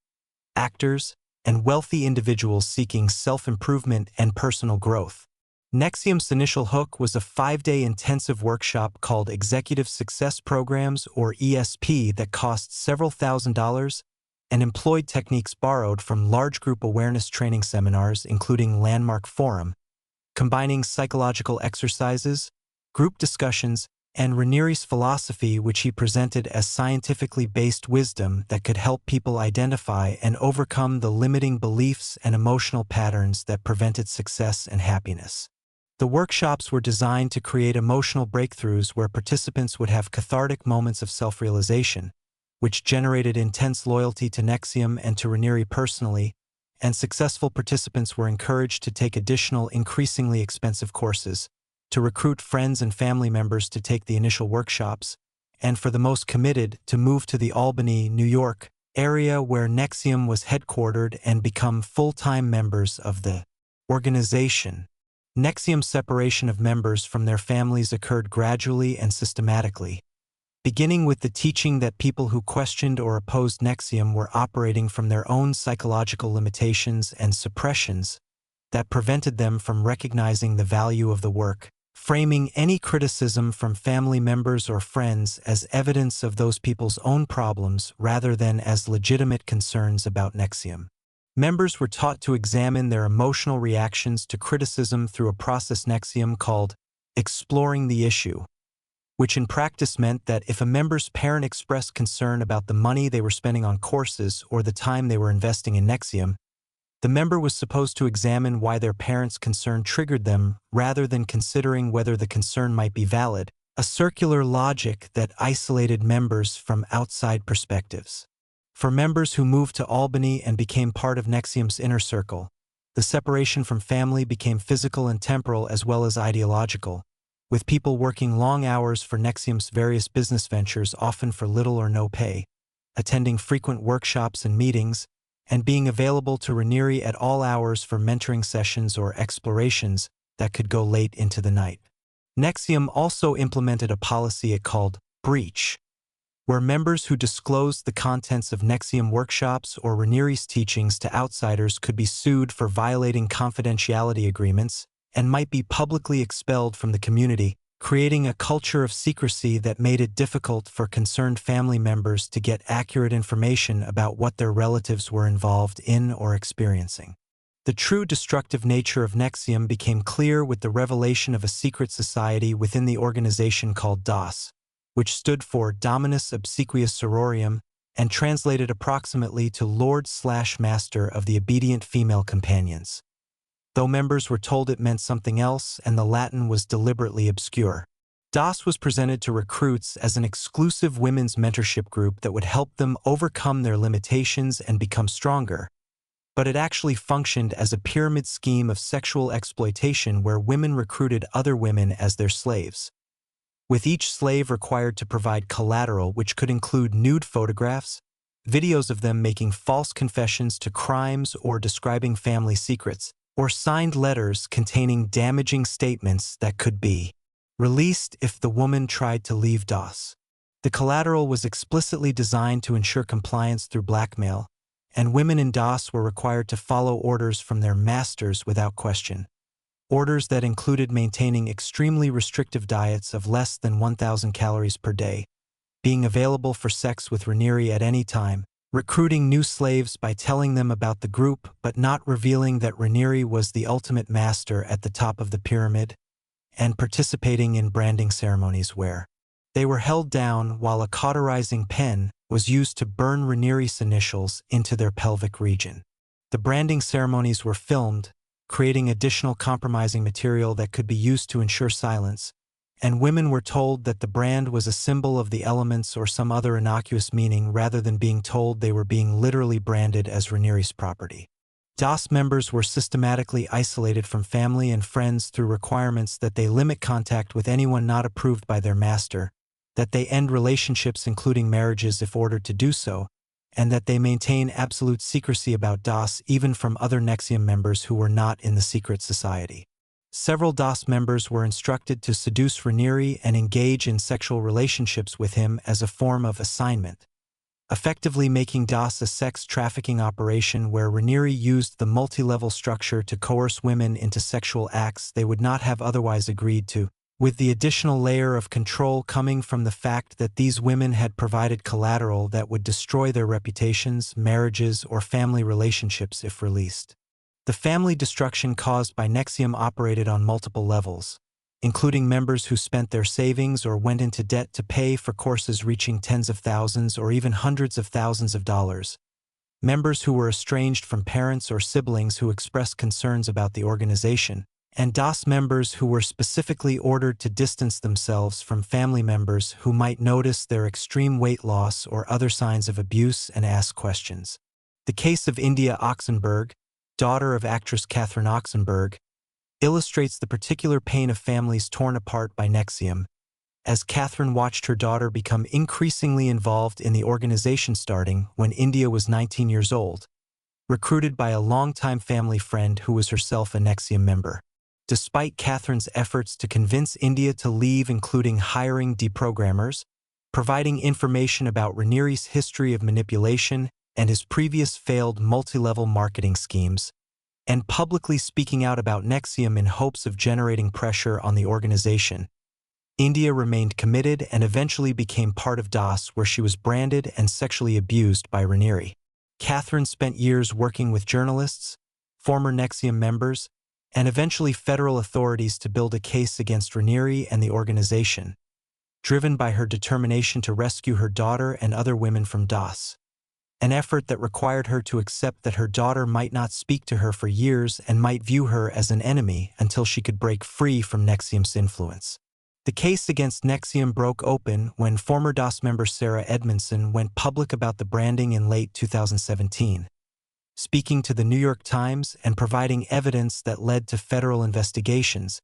actors, and wealthy individuals seeking self-improvement and personal growth. NXIVM's initial hook was a 5-day intensive workshop called Executive Success Programs, or ESP, that cost several $1,000s and employed techniques borrowed from large group awareness training seminars, including Landmark Forum, combining psychological exercises, group discussions, and Raniere's philosophy, which he presented as scientifically based wisdom that could help people identify and overcome the limiting beliefs and emotional patterns that prevented success and happiness. The workshops were designed to create emotional breakthroughs where participants would have cathartic moments of self-realization, which generated intense loyalty to NXIVM and to Raniere personally, and successful participants were encouraged to take additional, increasingly expensive courses, to recruit friends and family members to take the initial workshops, and for the most committed to move to the Albany, New York area where NXIVM was headquartered and become full-time members of the organization. NXIVM's separation of members from their families occurred gradually and systematically, beginning with the teaching that people who questioned or opposed NXIVM were operating from their own psychological limitations and suppressions that prevented them from recognizing the value of the work, framing any criticism from family members or friends as evidence of those people's own problems rather than as legitimate concerns about NXIVM. Members were taught to examine their emotional reactions to criticism through a process NXIVM called exploring the issue, which in practice meant that if a member's parent expressed concern about the money they were spending on courses or the time they were investing in NXIVM, the member was supposed to examine why their parents' concern triggered them rather than considering whether the concern might be valid, a circular logic that isolated members from outside perspectives. For members who moved to Albany and became part of NXIVM's inner circle, the separation from family became physical and temporal as well as ideological, with people working long hours for NXIVM's various business ventures, often for little or no pay, attending frequent workshops and meetings, and being available to Raniere at all hours for mentoring sessions or explorations that could go late into the night. NXIVM also implemented a policy it called breach, where members who disclosed the contents of NXIVM workshops or Raniere's teachings to outsiders could be sued for violating confidentiality agreements and might be publicly expelled from the community, creating a culture of secrecy that made it difficult for concerned family members to get accurate information about what their relatives were involved in or experiencing. The true destructive nature of NXIVM became clear with the revelation of a secret society within the organization called DOS, which stood for Dominus Obsequious Sororium and translated approximately to Lord/Master of the Obedient Female Companions, though members were told it meant something else and the Latin was deliberately obscure. DOS was presented to recruits as an exclusive women's mentorship group that would help them overcome their limitations and become stronger, but it actually functioned as a pyramid scheme of sexual exploitation where women recruited other women as their slaves, with each slave required to provide collateral, which could include nude photographs, videos of them making false confessions to crimes or describing family secrets, or signed letters containing damaging statements that could be released if the woman tried to leave DOS. The collateral was explicitly designed to ensure compliance through blackmail, and women in DOS were required to follow orders from their masters without question. orders that included maintaining extremely restrictive diets of less than 1,000 calories per day, being available for sex with Raniere at any time, recruiting new slaves by telling them about the group but not revealing that Raniere was the ultimate master at the top of the pyramid, and participating in branding ceremonies where they were held down while a cauterizing pen was used to burn Raniere's initials into their pelvic region. The branding ceremonies were filmed, creating additional compromising material that could be used to ensure silence, and women were told that the brand was a symbol of the elements or some other innocuous meaning rather than being told they were being literally branded as Raniere's property. DOS members were systematically isolated from family and friends through requirements that they limit contact with anyone not approved by their master, that they end relationships including marriages if ordered to do so, and that they maintain absolute secrecy about DOS even from other NXIVM members who were not in the secret society. Several DOS members were instructed to seduce Raniere and engage in sexual relationships with him as a form of assignment, effectively making DOS a sex trafficking operation where Raniere used the multi-level structure to coerce women into sexual acts they would not have otherwise agreed to, with the additional layer of control coming from the fact that these women had provided collateral that would destroy their reputations, marriages, or family relationships if released. The family destruction caused by NXIVM operated on multiple levels, including members who spent their savings or went into debt to pay for courses reaching tens of thousands or even hundreds of thousands of dollars, members who were estranged from parents or siblings who expressed concerns about the organization, and DOS members who were specifically ordered to distance themselves from family members who might notice their extreme weight loss or other signs of abuse and ask questions. The case of India Oxenberg, daughter of actress Catherine Oxenberg, illustrates the particular pain of families torn apart by NXIVM, as Catherine watched her daughter become increasingly involved in the organization starting when India was 19 years old, recruited by a longtime family friend who was herself a NXIVM member. Despite Catherine's efforts to convince India to leave, including hiring deprogrammers, providing information about Raniere's history of manipulation and his previous failed multi-level marketing schemes, and publicly speaking out about NXIVM in hopes of generating pressure on the organization, India remained committed and eventually became part of DOS, where she was branded and sexually abused by Raniere. Catherine spent years working with journalists, former NXIVM members, and eventually federal authorities to build a case against Raniere and the organization, driven by her determination to rescue her daughter and other women from DOS. An effort that required her to accept that her daughter might not speak to her for years and might view her as an enemy until she could break free from NXIVM's influence. The case against NXIVM broke open when former DOS member Sarah Edmondson went public about the branding in late 2017, speaking to the New York Times and providing evidence that led to federal investigations,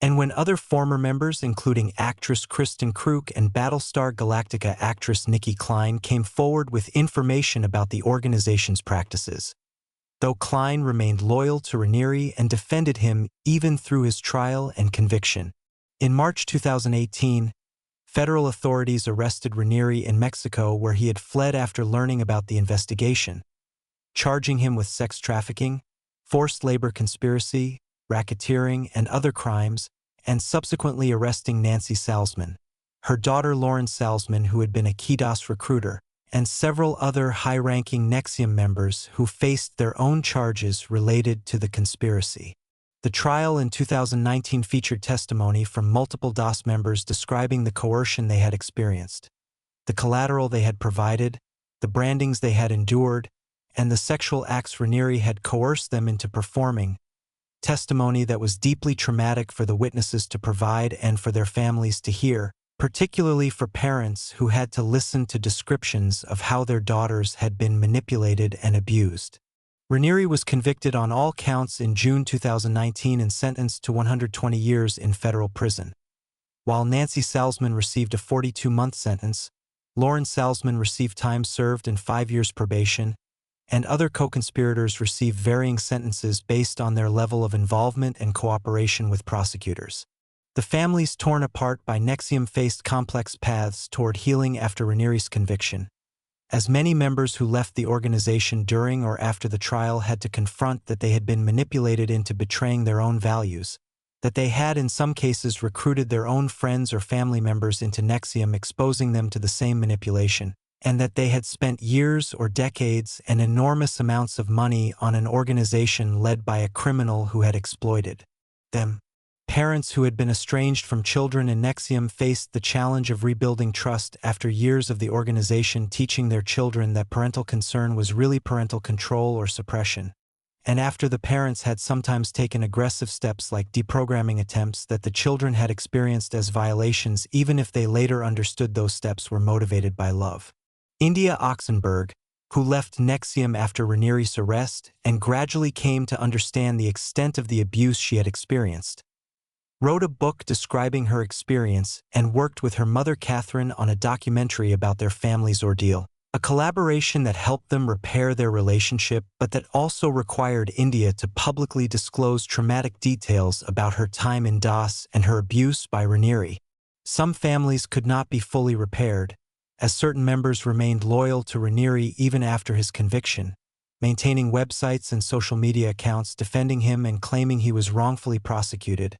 and when other former members, including actress Kristen Kruk and Battlestar Galactica actress Nikki Klein, came forward with information about the organization's practices. Though Klein remained loyal to Raniere and defended him even through his trial and conviction. In March 2018, federal authorities arrested Raniere in Mexico, where he had fled after learning about the investigation, charging him with sex trafficking, forced labor conspiracy, racketeering, and other crimes, and subsequently arresting Nancy Salzman, her daughter Lauren Salzman, who had been a key DOS recruiter, and several other high-ranking NXIVM members who faced their own charges related to the conspiracy. The trial in 2019 featured testimony from multiple DOS members describing the coercion they had experienced, the collateral they had provided, the brandings they had endured, and the sexual acts Raniere had coerced them into performing, testimony that was deeply traumatic for the witnesses to provide and for their families to hear, particularly for parents who had to listen to descriptions of how their daughters had been manipulated and abused. Raniere was convicted on all counts in June 2019 and sentenced to 120 years in federal prison. While Nancy Salzman received a 42-month sentence, Lauren Salzman received time served and 5 years probation, and other co-conspirators received varying sentences based on their level of involvement and cooperation with prosecutors. The families torn apart by NXIVM faced complex paths toward healing after Raniere's conviction, as many members who left the organization during or after the trial had to confront that they had been manipulated into betraying their own values, that they had in some cases recruited their own friends or family members into NXIVM, exposing them to the same manipulation, and that they had spent years or decades and enormous amounts of money on an organization led by a criminal who had exploited them. Parents who had been estranged from children in NXIVM faced the challenge of rebuilding trust after years of the organization teaching their children that parental concern was really parental control or suppression, and after the parents had sometimes taken aggressive steps like deprogramming attempts that the children had experienced as violations, even if they later understood those steps were motivated by love. India Oxenberg, who left NXIVM after Ranieri's arrest and gradually came to understand the extent of the abuse she had experienced, wrote a book describing her experience and worked with her mother Catherine on a documentary about their family's ordeal, a collaboration that helped them repair their relationship but that also required India to publicly disclose traumatic details about her time in DOS and her abuse by Ranieri. Some families could not be fully repaired, as certain members remained loyal to Ranieri even after his conviction, maintaining websites and social media accounts defending him and claiming he was wrongfully prosecuted,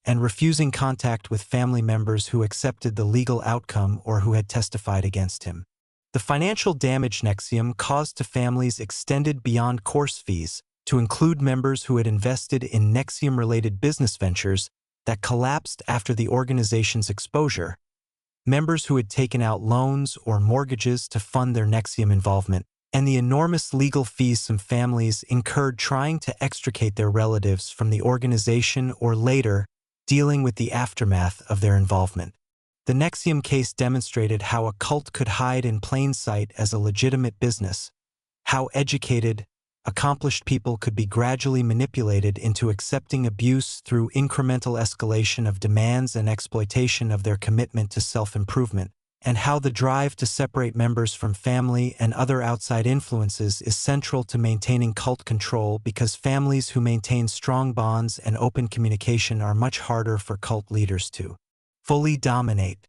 and refusing contact with family members who accepted the legal outcome or who had testified against him. The financial damage NXIVM caused to families extended beyond course fees to include members who had invested in NXIVM-related business ventures that collapsed after the organization's exposure, members who had taken out loans or mortgages to fund their NXIVM involvement, and the enormous legal fees some families incurred trying to extricate their relatives from the organization or later dealing with the aftermath of their involvement. The NXIVM case demonstrated how a cult could hide in plain sight as a legitimate business, how educated, accomplished people could be gradually manipulated into accepting abuse through incremental escalation of demands and exploitation of their commitment to self-improvement, and how the drive to separate members from family and other outside influences is central to maintaining cult control because families who maintain strong bonds and open communication are much harder for cult leaders to fully dominate.